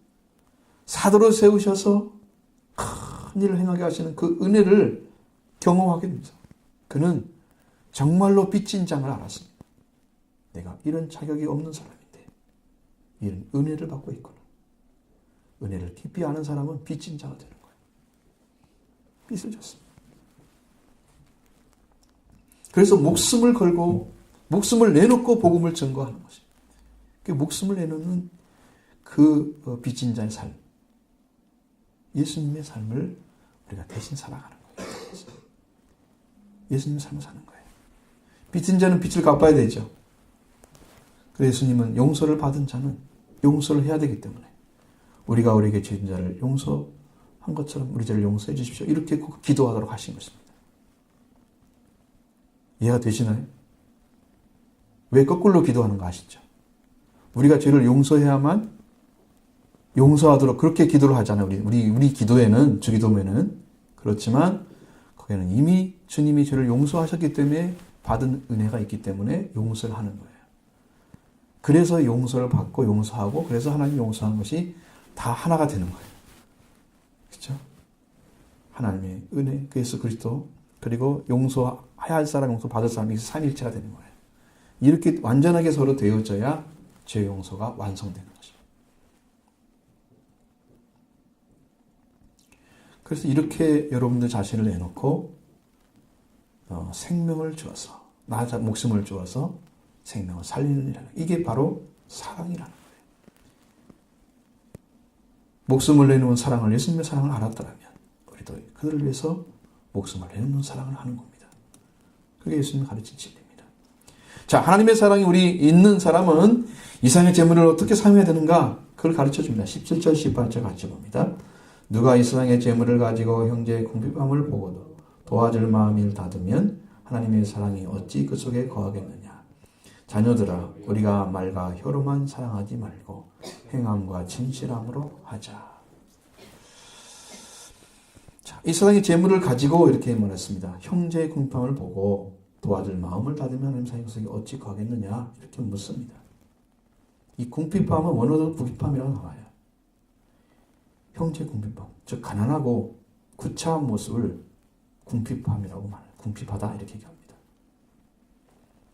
사도로 세우셔서 큰 일을 행하게 하시는 그 은혜를 경험하게 됩니다. 그는 정말로 빚진 장을 알았습니다. 내가 이런 자격이 없는 사람인데 이런 은혜를 받고 있구나. 은혜를 깊이 아는 사람은 빚진 자가 되는 거예요. 빚을 졌습니다. 그래서 목숨을 걸고 목숨을 내놓고 복음을 증거하는 것입니다. 그 목숨을 내놓는 그 빚진 자의 삶, 예수님의 삶을 우리가 대신 살아가는 거예요. 예수님의 삶을 사는 거예요. 빚진 자는 빚을 갚아야 되죠. 그래서 예수님은 용서를 받은 자는 용서를 해야 되기 때문에 우리가 우리에게 죄진 자를 용서한 것처럼 우리 죄를 용서해 주십시오. 이렇게 꼭 기도하도록 하신 것입니다. 이해가 되시나요? 왜 거꾸로 기도하는 거 아시죠? 우리가 죄를 용서해야만 용서하도록 그렇게 기도를 하잖아요. 우리 기도에는, 주기도문에는. 그렇지만 거기에는 이미 주님이 죄를 용서하셨기 때문에 받은 은혜가 있기 때문에 용서를 하는 거예요. 그래서 용서를 받고 용서하고 그래서 하나님 용서한 것이 다 하나가 되는 거예요. 그렇죠? 하나님의 은혜, 예수 그리스도, 그리고 용서해야 할 사람, 용서 받을 사람이 삼위일체가 되는 거예요. 이렇게 완전하게 서로 되어져야 죄 용서가 완성되는 것이죠. 그래서 이렇게 여러분들 자신을 내놓고 생명을 주어서, 목숨을 주어서 생명을 살리는 일이라는, 이게 바로 사랑이라는 거예요. 목숨을 내놓은 사랑을, 예수님의 사랑을 알았더라면 우리도 그들을 위해서 목숨을 내놓는 사랑을 하는 겁니다. 그게 예수님이 가르친 진리입니다. 자, 하나님의 사랑이 우리 있는 사람은 이상의 재물을 어떻게 사용해야 되는가? 그걸 가르쳐 줍니다. 17절, 18절 같이 봅니다. 누가 이 세상의 재물을 가지고 형제의 궁핍함을 보고도 도와줄 마음을 닫으면 하나님의 사랑이 어찌 그 속에 거하겠느냐. 자녀들아, 우리가 말과 혀로만 사랑하지 말고 행함과 진실함으로 하자. 자, 이 세상의 재물을 가지고 이렇게 말했습니다. 형제의 궁핍함을 보고 도와줄 마음을 닫으면 하나님 사랑이 그 속에 어찌 거하겠느냐. 이렇게 묻습니다. 이 궁핍함은 원어도 궁핍함이라고 나와요. 형제 궁핍함, 즉 가난하고 구차한 모습을 궁핍함이라고 말해요. 궁핍하다 이렇게 얘기합니다.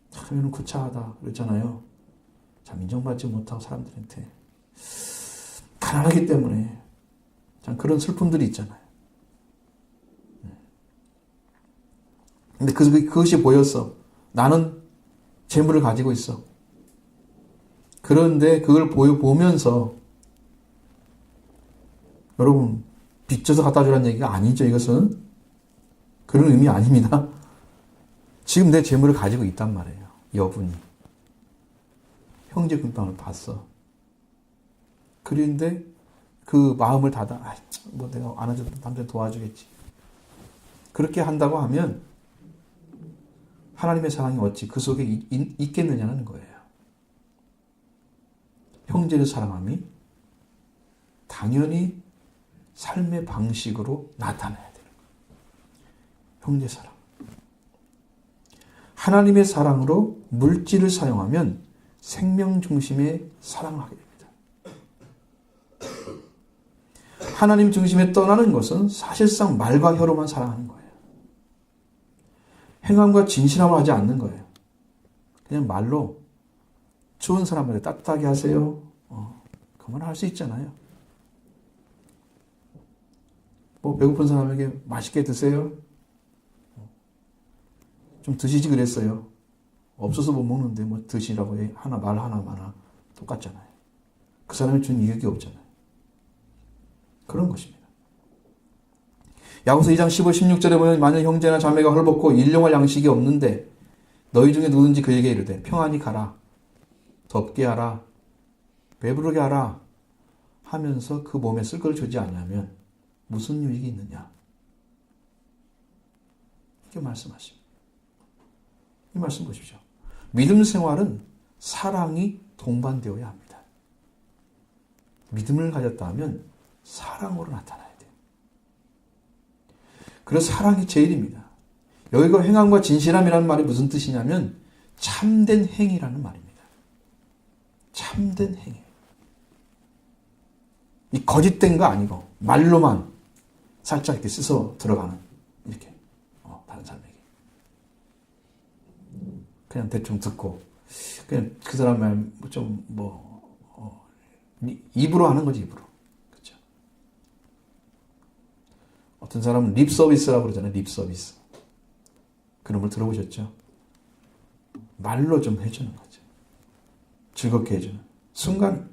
참, 이는 구차하다 그랬잖아요. 참 인정받지 못하고 사람들한테 가난하기 때문에 참 그런 슬픔들이 있잖아요. 근데 그것이 보였어. 나는 재물을 가지고 있어. 그런데 그걸 보면서 여러분 빚져서 갖다 주라는 얘기가 아니죠. 이것은 그런 의미 아닙니다. 지금 내 재물을 가지고 있단 말이에요. 여분이 형제 궁핍함을 봤어. 그런데 그 마음을 닫아, 뭐 내가 안아줘도 남자 도와주겠지. 그렇게 한다고 하면 하나님의 사랑이 어찌 그 속에 있겠느냐는 거예요. 형제를 사랑함이 당연히 삶의 방식으로 나타나야 되는 거예요. 형제 사랑. 하나님의 사랑으로 물질을 사용하면 생명 중심의 사랑을 하게 됩니다. 하나님 중심에 떠나는 것은 사실상 말과 혀로만 사랑하는 거예요. 행함과 진실함을 하지 않는 거예요. 그냥 말로 좋은 사람한테 따뜻하게 하세요. 그만 할 수 있잖아요. 뭐 배고픈 사람에게 맛있게 드세요. 좀 드시지 그랬어요. 없어서 못 먹는데 뭐 드시라고 해. 말 하나마나 똑같잖아요. 그 사람이 준 이익이 없잖아요. 그런 것입니다. 야고보서 2장 15, 16절에 보면 만일 형제나 자매가 헐벗고 일용할 양식이 없는데 너희 중에 누구든지 그에게 이르되 평안히 가라, 덥게 하라, 배부르게 하라 하면서 그 몸에 쓸 걸 주지 않으면 무슨 유익이 있느냐. 이렇게 말씀하십니다. 이 말씀 보십시오. 믿음 생활은 사랑이 동반되어야 합니다. 믿음을 가졌다 하면 사랑으로 나타나야 돼요. 그래서 사랑이 제일입니다. 여기가 행함과 진실함이라는 말이 무슨 뜻이냐면 참된 행위라는 말입니다. 참된 행위. 이 거짓된 거 아니고 말로만 살짝 이렇게 씻어 들어가는, 이렇게 다른 사람에게 그냥 대충 듣고 그냥 그 사람 말 좀 입으로 하는 거지, 입으로. 그렇죠? 어떤 사람은 립 서비스라고 그러잖아요. 립 서비스. 그런 걸 들어보셨죠? 말로 좀 해주는 거죠. 즐겁게 해주는 순간.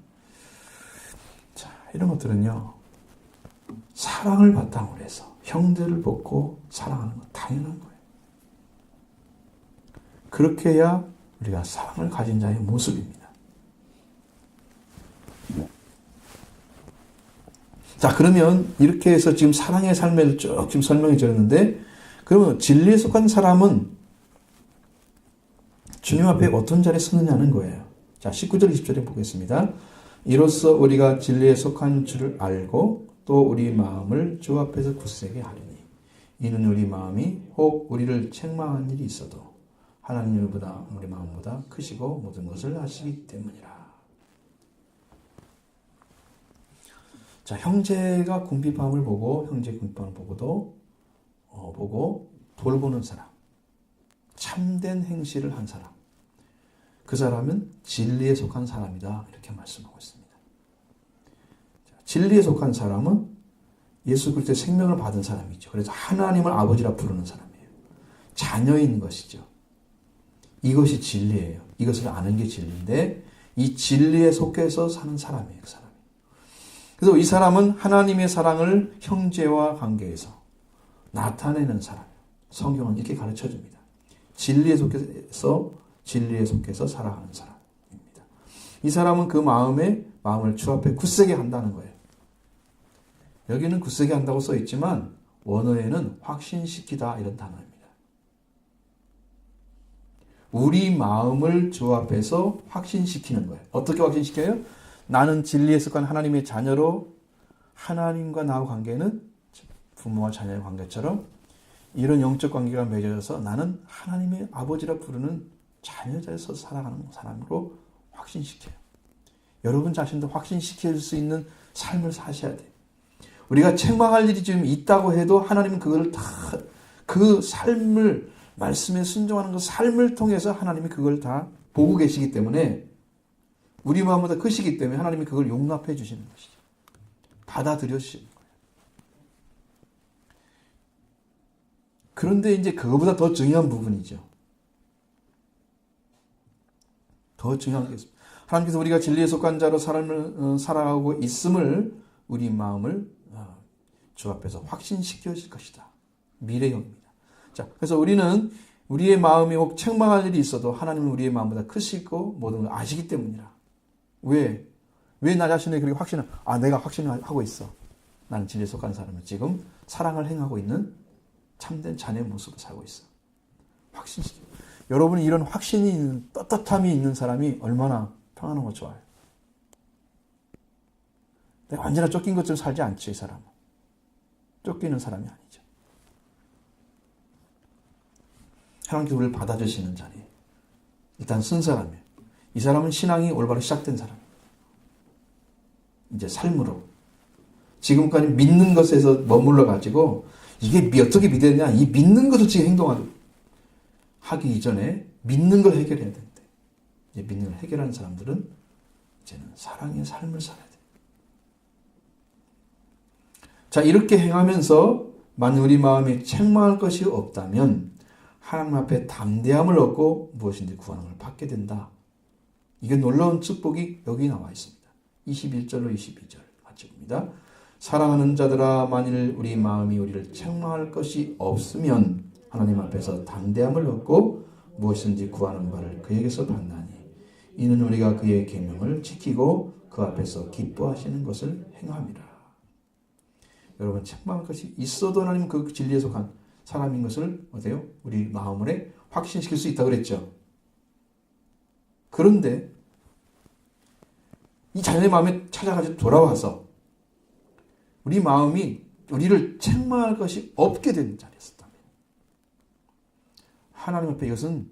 이런 것들은요, 사랑을 바탕으로 해서 형제를 돕고 사랑하는 건 당연한 거예요. 그렇게 해야 우리가 사랑을 가진 자의 모습입니다. 자, 그러면 이렇게 해서 지금 사랑의 삶을 쭉 지금 설명해 드렸는데, 그러면 진리에 속한 사람은 주님 앞에 어떤 자리에 서느냐는 거예요. 자, 19절, 20절에 보겠습니다. 이로써 우리가 진리에 속한 줄을 알고 또 우리 마음을 주 앞에서 굳세게 하리니 이는 우리 마음이 혹 우리를 책망한 일이 있어도 하나님 일보다 우리 마음보다 크시고 모든 것을 아시기 때문이라. 자, 형제가 궁핍함을 보고 형제 궁핍함을 보고 돌보는 사람, 참된 행실을 한 사람, 그 사람은 진리에 속한 사람이다, 이렇게 말씀하고 있습니다. 자, 진리에 속한 사람은 예수 그리스도의 생명을 받은 사람이죠. 그래서 하나님을 아버지라 부르는 사람이에요. 자녀인 것이죠. 이것이 진리예요. 이것을 아는 게 진리인데 이 진리에 속해서 사는 사람이에요. 그 사람이. 그래서 이 사람은 하나님의 사랑을 형제와 관계에서 나타내는 사람이에요. 성경은 이렇게 가르쳐줍니다. 진리에 속해서 살아가는 사람입니다. 이 사람은 그 마음을 주 앞에 굳세게 한다는 거예요. 여기는 굳세게 한다고 써 있지만 원어에는 확신시키다 이런 단어입니다. 우리 마음을 주 앞에서 확신시키는 거예요. 어떻게 확신시켜요? 나는 진리에 속한 하나님의 자녀로 하나님과 나와 관계는 부모와 자녀의 관계처럼 이런 영적 관계가 맺어져서 나는 하나님의 아버지라 부르는 자녀자에서 살아가는 사람으로 확신시켜요. 여러분 자신도 확신시킬 수 있는 삶을 사셔야 돼요. 우리가 책망할 일이 좀 있다고 해도 하나님은 그걸 다 그 삶을 말씀에 순종하는 그 삶을 통해서 하나님이 그걸 다 보고 계시기 때문에 우리 마음보다 크시기 때문에 하나님이 그걸 용납해 주시는 것이죠. 받아들여 주시는 거예요. 그런데 이제 그거보다 더 중요한 부분이죠. 더 중요한 게 있습니다. 하나님께서 우리가 진리에 속한 자로 삶을 살아가고 있음을 우리 마음을 주 앞에서 확신시켜질 것이다. 미래형입니다. 자, 그래서 우리는 우리의 마음이 혹 책망할 일이 있어도 하나님은 우리의 마음보다 크시고 모든 걸 아시기 때문이라. 왜 나 자신의 그렇게 내가 확신하고 있어. 나는 진리에 속한 사람은 지금 사랑을 행하고 있는 참된 자녀의 모습을 살고 있어. 확신시켜. 여러분이 이런 확신이 있는, 떳떳함이 있는 사람이 얼마나 평안하고 좋아요. 내가 완전히 쫓긴 것처럼 살지 않죠, 이 사람은. 쫓기는 사람이 아니죠. 하나님께서 우리를 받아주시는 자리에 일단 쓴 사람이에요. 이 사람은 신앙이 올바로 시작된 사람이에요. 이제 삶으로. 지금까지 믿는 것에서 머물러가지고 이게 어떻게 믿었냐, 이 믿는 것을 지금 행동하기 이전에 믿는 걸 해결해야 되는데 이제 믿는 걸 해결하는 사람들은 이제는 사랑의 삶을 살아야 돼요. 자, 이렇게 행하면서 만일 우리 마음에 책망할 것이 없다면 하나님 앞에 담대함을 얻고 무엇인지 구하는 걸 받게 된다. 이게 놀라운 축복이 여기 나와 있습니다. 21절로 22절 같이 봅니다. 사랑하는 자들아, 만일 우리 마음이 우리를 책망할 것이 없으면 하나님 앞에서 담대함을 얻고 무엇인지 구하는 바를 그에게서 받나니 이는 우리가 그의 계명을 지키고 그 앞에서 기뻐하시는 것을 행함이라. 여러분, 책망할 것이 있어도 하나님은 그 진리에 속한 사람인 것을 어때요? 우리 마음을 확신시킬 수 있다고 그랬죠. 그런데 이 자녀의 마음에 찾아가지고 돌아와서 우리 마음이 우리를 책망할 것이 없게 되는 자리였었다면 하나님 앞에 이것은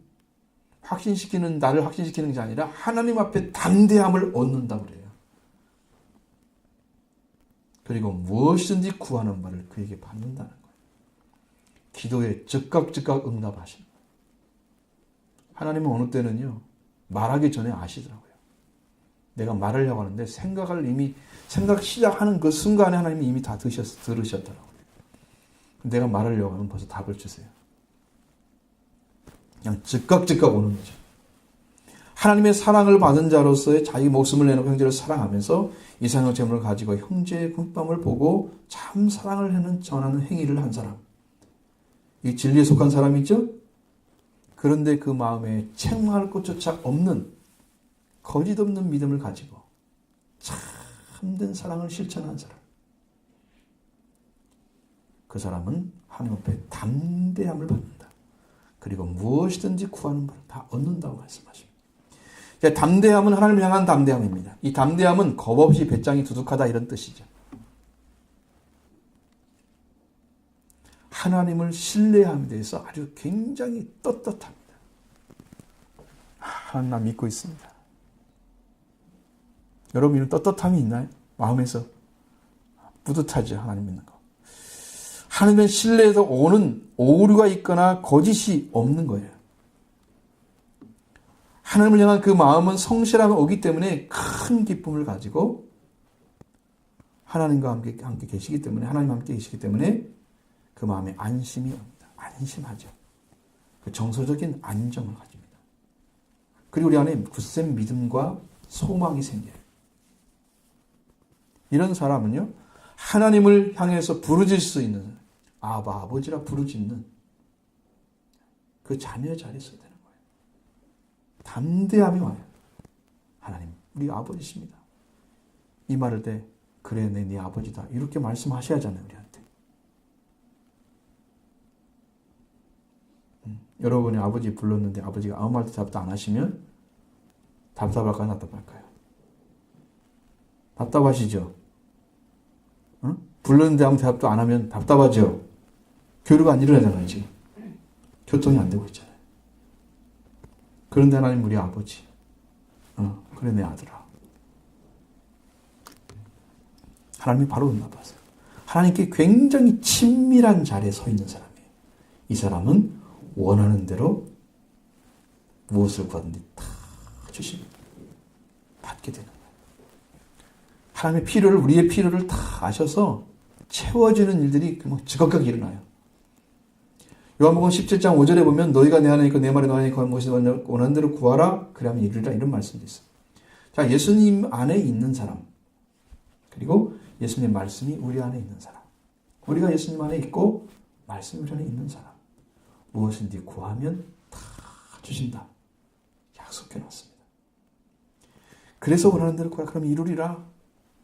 나를 확신시키는 게 아니라 하나님 앞에 담대함을 얻는다고 그래요. 그리고 무엇이든지 구하는 바를 그에게 받는다는 거예요. 기도에 즉각 응답하시는 거예요. 하나님은 어느 때는요, 말하기 전에 아시더라고요. 내가 말하려고 하는데 생각 시작하는 그 순간에 하나님이 이미 다 들으셨더라고요. 내가 말하려고 하면 벌써 답을 주세요. 그냥 즉각 오는 거죠. 하나님의 사랑을 받은 자로서의 자기 목숨을 내놓고 형제를 사랑하면서 이상의 재물을 가지고 형제의 궁핍함을 보고 참 사랑을 전하는 행위를 한 사람. 이 진리에 속한 사람이죠. 그런데 그 마음에 책망할 것조차 없는 거짓 없는 믿음을 가지고 참된 사랑을 실천한 사람. 그 사람은 하나님 앞에 담대함을 받는다. 그리고 무엇이든지 구하는 바를 다 얻는다고 말씀하십니다. 담대함은 하나님을 향한 담대함입니다. 이 담대함은 겁 없이 배짱이 두둑하다 이런 뜻이죠. 하나님을 신뢰함에 대해서 아주 굉장히 떳떳합니다. 하나님 나 믿고 있습니다. 여러분 떳떳함이 있나요? 마음에서 뿌듯하죠. 하나님 믿는 거. 하나님의 신뢰에서 오는 오류가 있거나 거짓이 없는 거예요. 하나님을 향한 그 마음은 성실함이 오기 때문에 큰 기쁨을 가지고 하나님과 함께 계시기 때문에 하나님과 함께 계시기 때문에 그 마음에 안심이 옵니다. 안심하죠. 그 정서적인 안정을 가집니다. 그리고 우리 안에 굳센 믿음과 소망이 생겨요. 이런 사람은요, 하나님을 향해서 부르짖을 수 있는 아버지라 부르짖는 그 자녀의 자리에 서야 되는 거예요. 담대함이 와요. 하나님, 우리 아버지십니다. 이 말할 때 그래, 네 아버지다. 이렇게 말씀하셔야 하잖아요, 우리한테. 여러분이 아버지 불렀는데 아버지가 아무 말도 대답도 안 하시면 답답할까요, 답답할까요? 답답하시죠? 응? 불렀는데 아무 대답도 안 하면 답답하죠? 교류가 안 일어나잖아요, 지금. 교통이 안 되고 있잖아요. 그런데 하나님 우리 아버지. 그래, 내 아들아. 하나님이 바로 응답하세요. 하나님께 굉장히 친밀한 자리에 서 있는 사람이에요. 이 사람은 원하는 대로 무엇을 구하든지 다 주십니다. 받게 되는 거예요. 하나님의 필요를, 우리의 필요를 다 아셔서 채워지는 일들이 지각하게 일어나요. 요한복음 17장 5절에 보면 너희가 내 안에 있고 내 말이 너 안에 있고 무엇이 원하는 대로 구하라 그러면 이루리라 이런 말씀도 있어요. 자, 예수님 안에 있는 사람 그리고 예수님의 말씀이 우리 안에 있는 사람, 우리가 예수님 안에 있고 말씀이 우리 안에 있는 사람, 무엇인지 구하면 다 주신다 약속해 놨습니다. 그래서 원하는 대로 구하라 그러면 이루리라.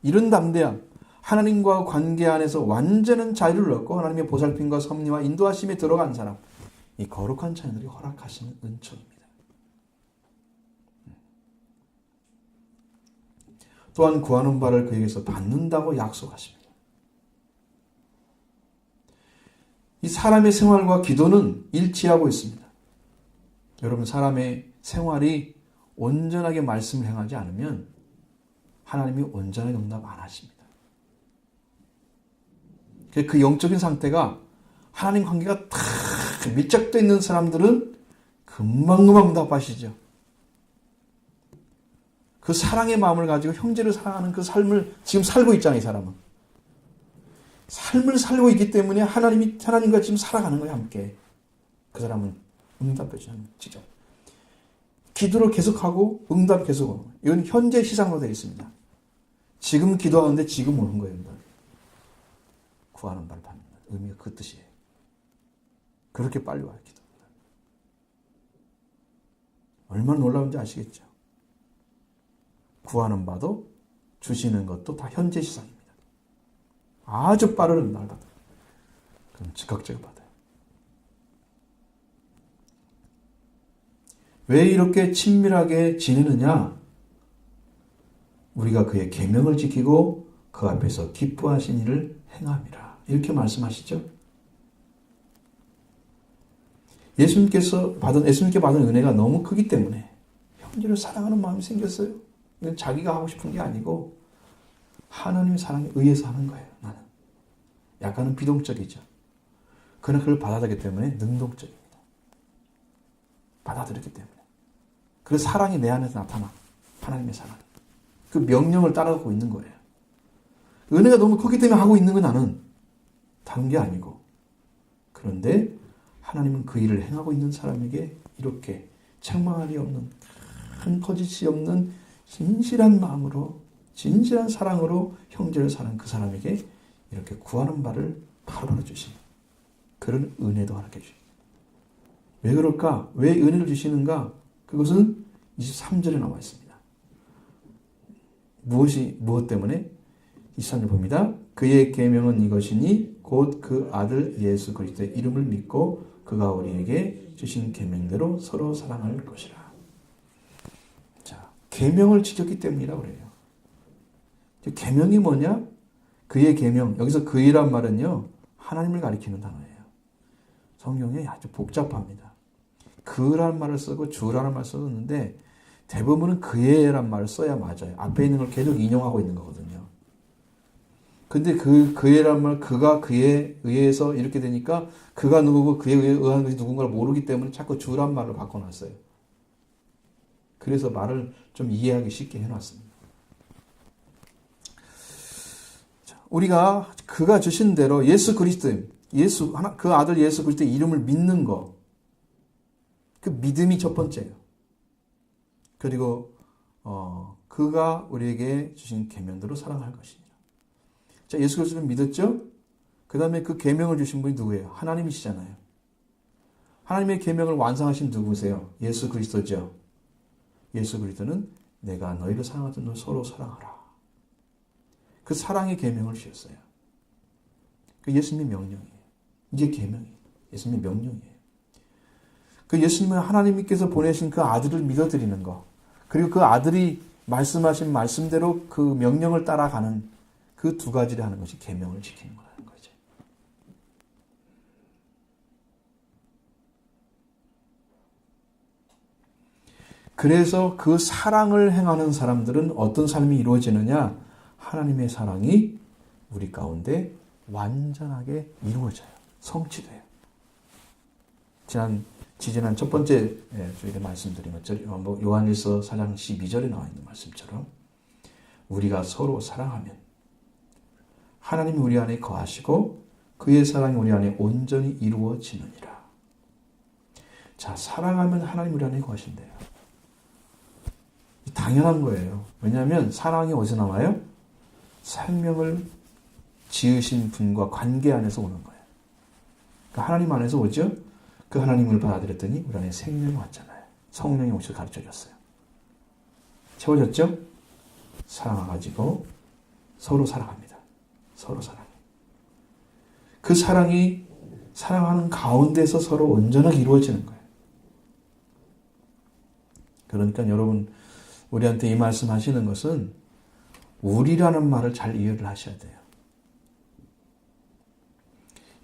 이런 담대함, 하나님과 관계 안에서 완전한 자유를 얻고 하나님의 보살핌과 섭리와 인도하심에 들어간 사람, 이 거룩한 자녀들이 허락하시는 은총입니다. 또한 구하는 바를 그에게서 받는다고 약속하십니다. 이 사람의 생활과 기도는 일치하고 있습니다. 여러분, 사람의 생활이 온전하게 말씀을 행하지 않으면 하나님이 온전하게 응답 안 하십니다. 그 영적인 상태가 하나님 관계가 다 밀착되어 있는 사람들은 금방금방 응답하시죠. 그 사랑의 마음을 가지고 형제를 사랑하는 그 삶을 지금 살고 있잖아요, 이 사람은. 삶을 살고 있기 때문에 하나님과 지금 살아가는 거예요, 함께. 그 사람은 응답해 주는 지점. 기도를 계속하고 응답 계속 오는 거예요. 이건 현재 시상으로 되어 있습니다. 지금 기도하는데 지금 오는 거예요, 응답. 구하는 바를 받는 의미가 그 뜻이에요. 그렇게 빨리 와요, 기도가. 얼마나 놀라운지 아시겠죠? 구하는 바도 주시는 것도 다 현재 시상입니다. 아주 빠른 응답을 받아요. 그럼 즉각적으로 받아요. 왜 이렇게 친밀하게 지내느냐? 우리가 그의 계명을 지키고 그 앞에서 기뻐하신 일을 행함이라. 이렇게 말씀하시죠. 예수님께 받은 은혜가 너무 크기 때문에 형제를 사랑하는 마음이 생겼어요. 이건 자기가 하고 싶은 게 아니고 하나님의 사랑에 의해서 하는 거예요. 나는 약간은 비동적이죠. 그러나 그걸 받아들이기 때문에 능동적입니다. 받아들였기 때문에. 그 사랑이 내 안에서 나타나. 하나님의 사랑. 그 명령을 따라가고 있는 거예요. 은혜가 너무 크기 때문에 하고 있는 건 나는 다른 게 아니고. 그런데 하나님은 그 일을 행하고 있는 사람에게 이렇게 책망할 리 없는 참 거짓이 없는 진실한 마음으로, 진실한 사랑으로 형제를 사는 그 사람에게 이렇게 구하는 바를 바로바로 주신 그런 은혜도 허락해 주십니다. 왜 그럴까? 왜 은혜를 주시는가? 그것은 23절에 나와 있습니다. 무엇 때문에? 23절 봅니다. 그의 계명은 이것이니 곧 그 아들 예수 그리스도의 이름을 믿고 그가 우리에게 주신 계명대로 서로 사랑할 것이라. 자, 계명을 지켰기 때문이라고 그래요. 계명이 뭐냐? 그의 계명. 여기서 그이란 말은요, 하나님을 가리키는 단어예요. 성경에 아주 복잡합니다. 그라는 말을 쓰고 주라는 말을 썼는데 대부분은 그의란 말을 써야 맞아요. 앞에 있는 걸 계속 인용하고 있는 거거든요. 근데 그의란 말, 그가 그에 의해서 이렇게 되니까 그가 누구고 그에 의한 것이 누군가를 모르기 때문에 자꾸 주란 말을 바꿔놨어요. 그래서 말을 좀 이해하기 쉽게 해놨습니다. 자, 우리가 그가 주신 대로 예수 그리스도, 그 아들 예수 그리스도의 이름을 믿는 거, 그 믿음이 첫 번째예요. 그리고 그가 우리에게 주신 계명대로 사랑할 것이니라. 자, 예수 그리스도를 믿었죠? 그 다음에 그 계명을 주신 분이 누구예요? 하나님이시잖아요. 하나님의 계명을 완성하신 누구세요? 예수 그리스도죠. 예수 그리스도는 내가 너희를 사랑하던 너 서로 사랑하라. 그 사랑의 계명을 주셨어요. 그 예수님의 명령이에요. 이게 계명이에요. 예수님의 명령이에요. 그 예수님은 하나님께서 보내신 그 아들을 믿어드리는 것, 그리고 그 아들이 말씀하신 말씀대로 그 명령을 따라가는 그 두 가지를 하는 것이 계명을 지키는 거라는 거죠. 그래서 그 사랑을 행하는 사람들은 어떤 삶이 이루어지느냐? 하나님의 사랑이 우리 가운데 완전하게 이루어져요. 성취돼요. 지지난 첫 번째 주일에 말씀드린 것처럼 요한일서 4장 12절에 나와 있는 말씀처럼 우리가 서로 사랑하면 하나님이 우리 안에 거하시고 그의 사랑이 우리 안에 온전히 이루어지느니라. 자, 사랑하면 하나님 우리 안에 거하신대요. 당연한 거예요. 왜냐하면 사랑이 어디서 나와요? 생명을 지으신 분과 관계 안에서 오는 거예요. 그러니까 하나님 안에서 오죠? 그 하나님을 받아들였더니 우리 안에 생명이 왔잖아요. 성령이 오셔서 가르쳐줬어요. 채워졌죠? 사랑해가지고 서로 사랑합니다. 서로 사랑해요. 그 사랑이 사랑하는 가운데서 서로 온전하게 이루어지는 거예요. 그러니까 여러분, 우리한테 이 말씀 하시는 것은 우리라는 말을 잘 이해를 하셔야 돼요.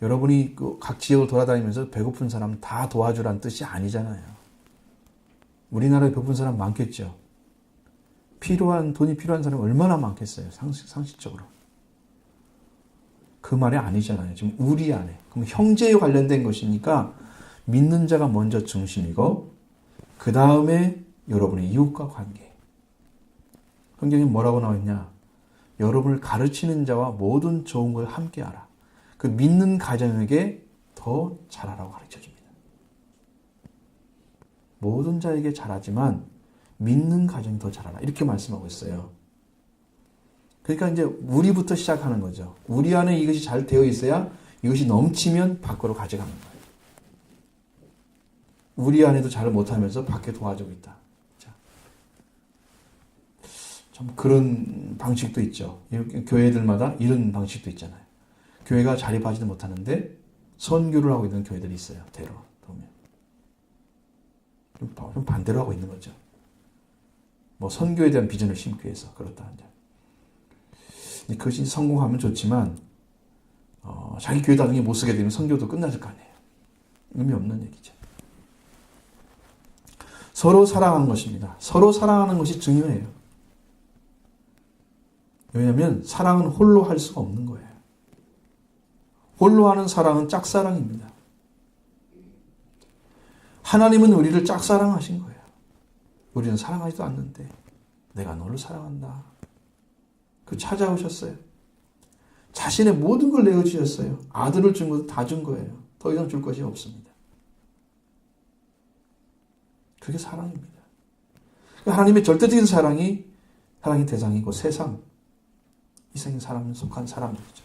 여러분이 각 지역을 돌아다니면서 배고픈 사람 다 도와주라는 뜻이 아니잖아요. 우리나라에 배고픈 사람 많겠죠. 돈이 필요한 사람 얼마나 많겠어요. 상식적으로. 그 말이 아니잖아요. 지금 우리 안에. 그럼 형제에 관련된 것이니까 믿는 자가 먼저 중심이고 그 다음에 여러분의 이웃과 관계. 성경에 뭐라고 나와 있냐? 여러분을 가르치는 자와 모든 좋은 걸 함께 하라. 그 믿는 가정에게 더 잘하라고 가르쳐줍니다. 모든 자에게 잘하지만 믿는 가정이 더 잘하라. 이렇게 말씀하고 있어요. 그러니까 이제 우리부터 시작하는 거죠. 우리 안에 이것이 잘 되어 있어야 이것이 넘치면 밖으로 가져가는 거예요. 우리 안에도 잘 못하면서 밖에 도와주고 있다. 자, 좀 그런 방식도 있죠. 교회들마다 이런 방식도 있잖아요. 교회가 자립하지도 못하는데 선교를 하고 있는 교회들이 있어요. 대로 보면. 좀 반대로 하고 있는 거죠. 뭐 선교에 대한 비전을 심기 위해서 그렇다. 그것이 성공하면 좋지만 자기 교회 나중에 못 쓰게 되면 선교도 끝나질 거 아니에요. 의미 없는 얘기죠. 서로 사랑하는 것입니다. 서로 사랑하는 것이 중요해요. 왜냐하면 사랑은 홀로 할 수가 없는 거예요. 홀로 하는 사랑은 짝사랑입니다. 하나님은 우리를 짝사랑하신 거예요. 우리는 사랑하지도 않는데 내가 너를 사랑한다. 그 찾아오셨어요. 자신의 모든 걸 내어주셨어요. 아들을 준 것도 다 준 거예요. 더 이상 줄 것이 없습니다. 그게 사랑입니다. 하나님의 절대적인 사랑이 대상이고 세상, 이생의 사람에 속한 사람들이죠.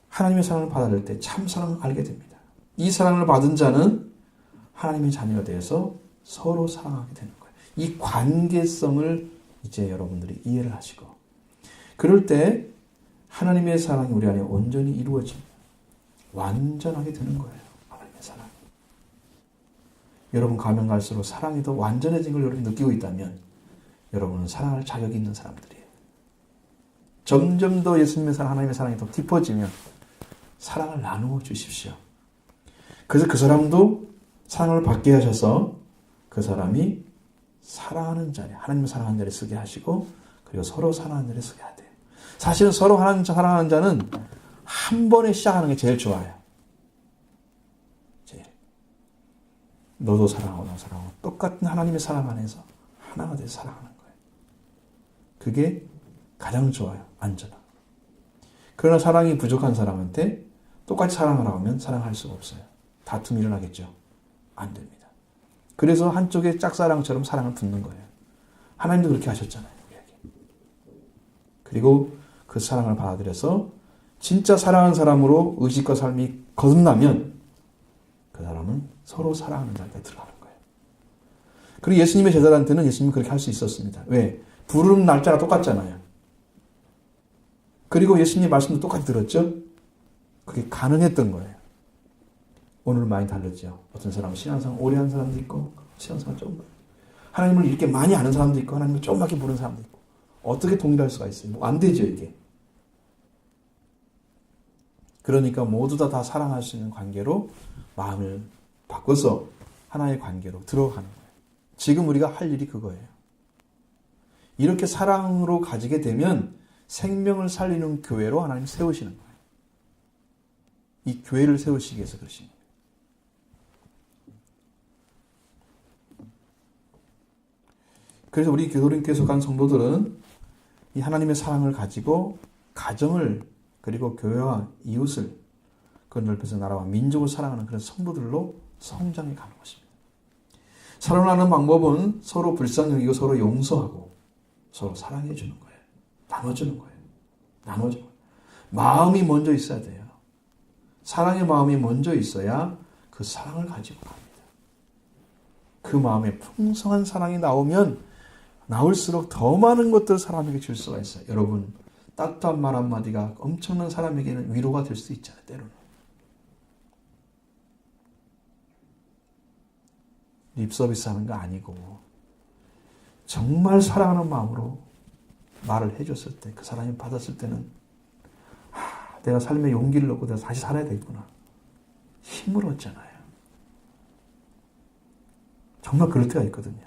하나님의 사랑을 받아들일 때 참 사랑을 알게 됩니다. 이 사랑을 받은 자는 하나님의 자녀가 되어서 서로 사랑하게 되는 거예요. 이 관계성을 이제 여러분들이 이해를 하시고, 그럴 때 하나님의 사랑이 우리 안에 온전히 이루어집니다. 완전하게 되는 거예요. 하나님의 사랑. 여러분 가면 갈수록 사랑이 더 완전해진 걸 여러분이 느끼고 있다면 여러분은 사랑할 자격이 있는 사람들이에요. 점점 더 예수님의 사랑, 하나님의 사랑이 더 깊어지면 사랑을 나누어 주십시오. 그래서 그 사람도 사랑을 받게 하셔서 그 사람이 사랑하는 자리, 하나님을 사랑하는 자리에 서게 하시고, 그리고 서로 사랑하는 자리에 서게 하세요. 사실은 서로 사랑하는 자는 한 번에 시작하는 게 제일 좋아요. 제일. 너도 사랑하고 나도 사랑하고 똑같은 하나님의 사랑 안에서 하나가 돼서 사랑하는 거예요. 그게 가장 좋아요. 안전하고. 그러나 사랑이 부족한 사람한테 똑같이 사랑하라고 하면 사랑할 수가 없어요. 다툼이 일어나겠죠. 안 됩니다. 그래서 한쪽에 짝사랑처럼 사랑을 붓는 거예요. 하나님도 그렇게 하셨잖아요. 우리에게. 그리고 그 사랑을 받아들여서 진짜 사랑하는 사람으로 의식과 삶이 거듭나면 그 사람은 서로 사랑하는 자리에 들어가는 거예요. 그리고 예수님의 제자들한테는 예수님이 그렇게 할 수 있었습니다. 왜? 부르는 날짜가 똑같잖아요. 그리고 예수님 말씀도 똑같이 들었죠? 그게 가능했던 거예요. 오늘은 많이 다르죠. 어떤 사람은 신앙생활 오래 한 사람도 있고, 신앙생활 조금, 하나님을 이렇게 많이 아는 사람도 있고, 하나님을 조금밖에 모르는 사람도 있고, 어떻게 동일할 수가 있어요? 뭐 안 되죠, 이게. 그러니까 모두 다 사랑할 수 있는 관계로 마음을 바꿔서 하나의 관계로 들어가는 거예요. 지금 우리가 할 일이 그거예요. 이렇게 사랑으로 가지게 되면 생명을 살리는 교회로 하나님 세우시는 거예요. 이 교회를 세우시기 위해서 그러신 거예요. 그래서 우리 교도님께 속한 성도들은 이 하나님의 사랑을 가지고 가정을, 그리고 교회와 이웃을, 그 넓혀서 나라와 민족을 사랑하는 그런 성도들로 성장해 가는 것입니다. 살아나는 방법은 서로 불쌍히 여기고 서로 용서하고 서로 사랑해 주는 거예요. 나눠주는 거예요. 나눠주는 거예요. 마음이 먼저 있어야 돼요. 사랑의 마음이 먼저 있어야 그 사랑을 가지고 갑니다. 그 마음에 풍성한 사랑이 나올수록 더 많은 것들을 사람에게 줄 수가 있어요. 여러분, 따뜻한 말 한마디가 엄청난 사람에게는 위로가 될 수 있잖아요. 때로는. 립서비스 하는 거 아니고 정말 사랑하는 마음으로 말을 해줬을 때, 그 사람이 받았을 때는 내가 삶에 용기를 얻고 내가 다시 살아야 되겠구나. 힘을 얻잖아요. 정말 그럴 때가 있거든요.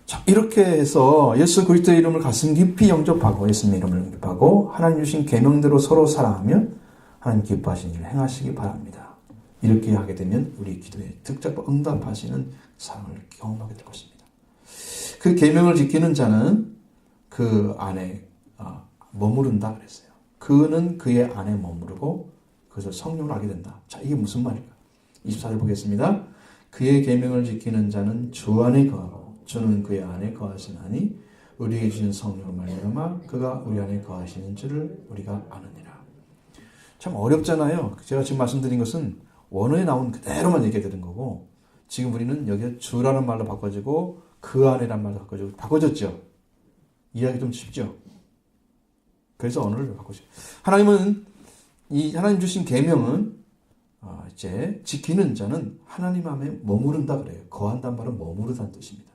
자, 이렇게 해서 예수 그리스도의 이름을 가슴 깊이 영접하고, 예수님의 이름을 영접하고 하나님 주신 계명대로 서로 사랑하며 하나님 기뻐하시는 일을 행하시기 바랍니다. 이렇게 하게 되면 우리 기도에 득잡고 응답하시는 사랑을 경험하게 될 것입니다. 그 계명을 지키는 자는 그 안에 머무른다 그랬어요. 그는 그의 안에 머무르고 그것을 성령으로 알게 된다. 자, 이게 무슨 말일까? 24절 보겠습니다. 그의 계명을 지키는 자는 주 안에 거하고 주는 그의 안에 거하시나니 우리에게 주신 성령을 말미암아 그가 우리 안에 거하시는 줄을 우리가 아느니라. 참 어렵잖아요. 제가 지금 말씀드린 것은 원어에 나온 그대로만 얘기해 드린 거고, 지금 우리는 여기에 주라는 말로 바꿔지고 그 안에란 말로 바꿔졌죠. 이해하기 좀 쉽죠. 그래서 언어를 바꾸죠. 하나님은 이 하나님 주신 계명은 이제 지키는 자는 하나님 안에 머무른다 그래요. 거한다는 말은 머무르다는 뜻입니다.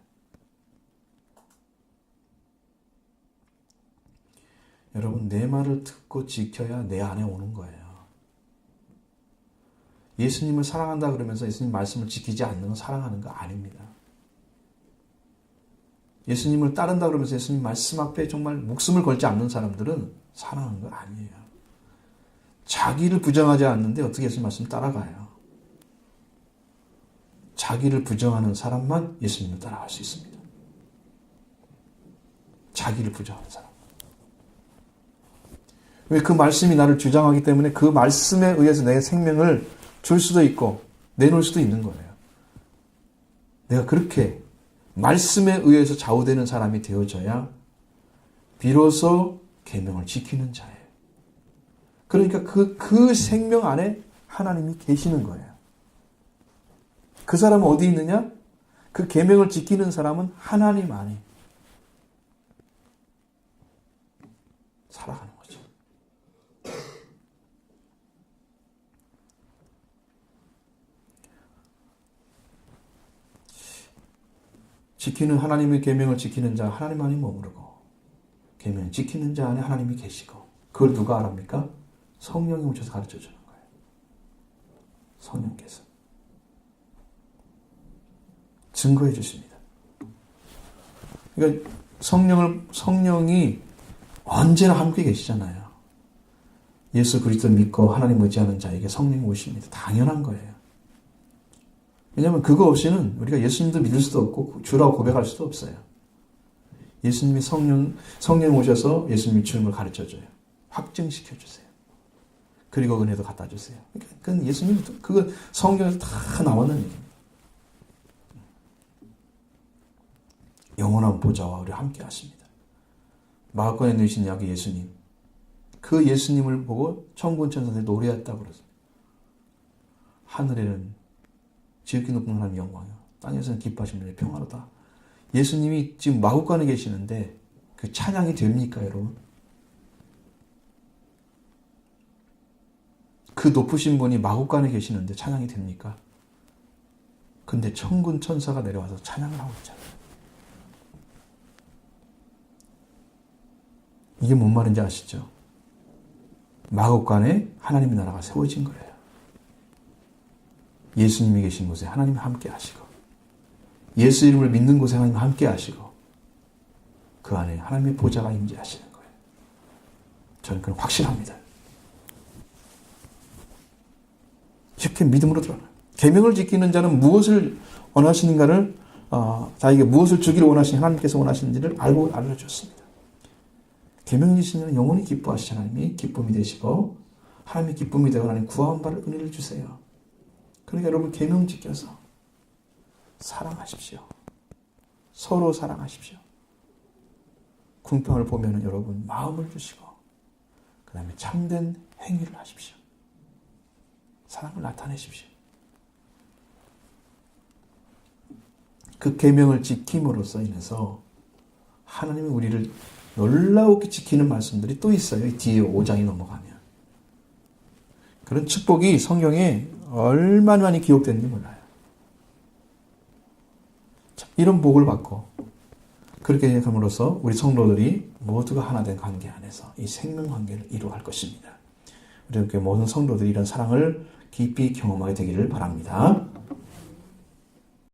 여러분, 내 말을 듣고 지켜야 내 안에 오는 거예요. 예수님을 사랑한다 그러면서 예수님 말씀을 지키지 않는 건 사랑하는 거 아닙니다. 예수님을 따른다 그러면서 예수님 말씀 앞에 정말 목숨을 걸지 않는 사람들은 사랑하는 거 아니에요. 자기를 부정하지 않는데 어떻게 예수님 말씀 따라가요? 자기를 부정하는 사람만 예수님을 따라갈 수 있습니다. 자기를 부정하는 사람. 왜? 그 말씀이 나를 주장하기 때문에 그 말씀에 의해서 내 생명을 줄 수도 있고 내놓을 수도 있는 거예요. 내가 그렇게 말씀에 의해서 좌우되는 사람이 되어져야 비로소 계명을 지키는 자예요. 그러니까 그 생명 안에 하나님이 계시는 거예요. 그 사람은 어디 있느냐? 그 계명을 지키는 사람은 하나님 안에 살아가는 거죠. 지키는 하나님의 계명을 지키는 자 하나님 안에 머무르고 계명을 지키는 자 안에 하나님이 계시고 그걸 누가 알합니까? 성령이 오셔서 가르쳐 주는 거예요. 성령께서 증거해 주십니다. 그러니까 성령이 언제나 함께 계시잖아요. 예수 그리스도 믿고 하나님 의지하는 자에게 성령이 오십니다. 당연한 거예요. 왜냐하면 그거 없이는 우리가 예수님도 믿을 수도 없고 주라고 고백할 수도 없어요. 예수님이 성령 오셔서 예수님이 주는 걸 가르쳐줘요. 확증시켜 주세요. 그리고 은혜도 갖다 주세요. 그건 예수님 그거 성경에서 다 나오는 얘기입니다. 영원한 보좌와 우리 함께 하십니다. 마가권에 누이신 여기 예수님. 그 예수님을 보고 천군 천사들이 노래했다고 그러죠. 하늘에는 지극히 높은 하나님 영광이요. 땅에서는 기뻐하시는 분의 평화로다. 예수님이 지금 마국간에 계시는데 그 찬양이 됩니까, 여러분? 그 높으신 분이 마국간에 계시는데 찬양이 됩니까? 근데 천군 천사가 내려와서 찬양을 하고 있잖아요. 이게 뭔 말인지 아시죠? 마국간에 하나님의 나라가 세워진 거예요. 예수님이 계신 곳에 하나님이 함께 하시고 예수 이름을 믿는 곳에 하나님이 함께 하시고 그 안에 하나님의 보좌가 임재하시는 거예요. 저는 그건 확실합니다. 이렇게 믿음으로 들어가요. 계명을 지키는 자는 무엇을 원하시는가를 자에게 무엇을 주기를 원하시는 하나님께서 원하시는지를 알고 알려줬습니다. 계명 지키는 자는 영원히 기뻐하시는 하나님이 기쁨이 되시고 하나님이 기쁨이 되고 하나님 구하온 바를 은혜를 주세요. 그러니까 여러분 계명 지켜서 사랑하십시오. 서로 사랑하십시오. 궁평을 보면 여러분 마음을 주시고 그 다음에 참된 행위를 하십시오. 사랑을 나타내십시오. 그 계명을 지킴으로써 인해서 하나님이 우리를 놀라우게 지키는 말씀들이 또 있어요. 이 뒤에 5장이 넘어가면. 그런 축복이 성경에 얼마나 많이 기록되는지 몰라요. 이런 복을 받고 그렇게 함으로써 우리 성도들이 모두가 하나 된 관계 안에서 이 생명 관계를 이루어갈 것입니다. 우리 모든 성도들이 이런 사랑을 깊이 경험하게 되기를 바랍니다.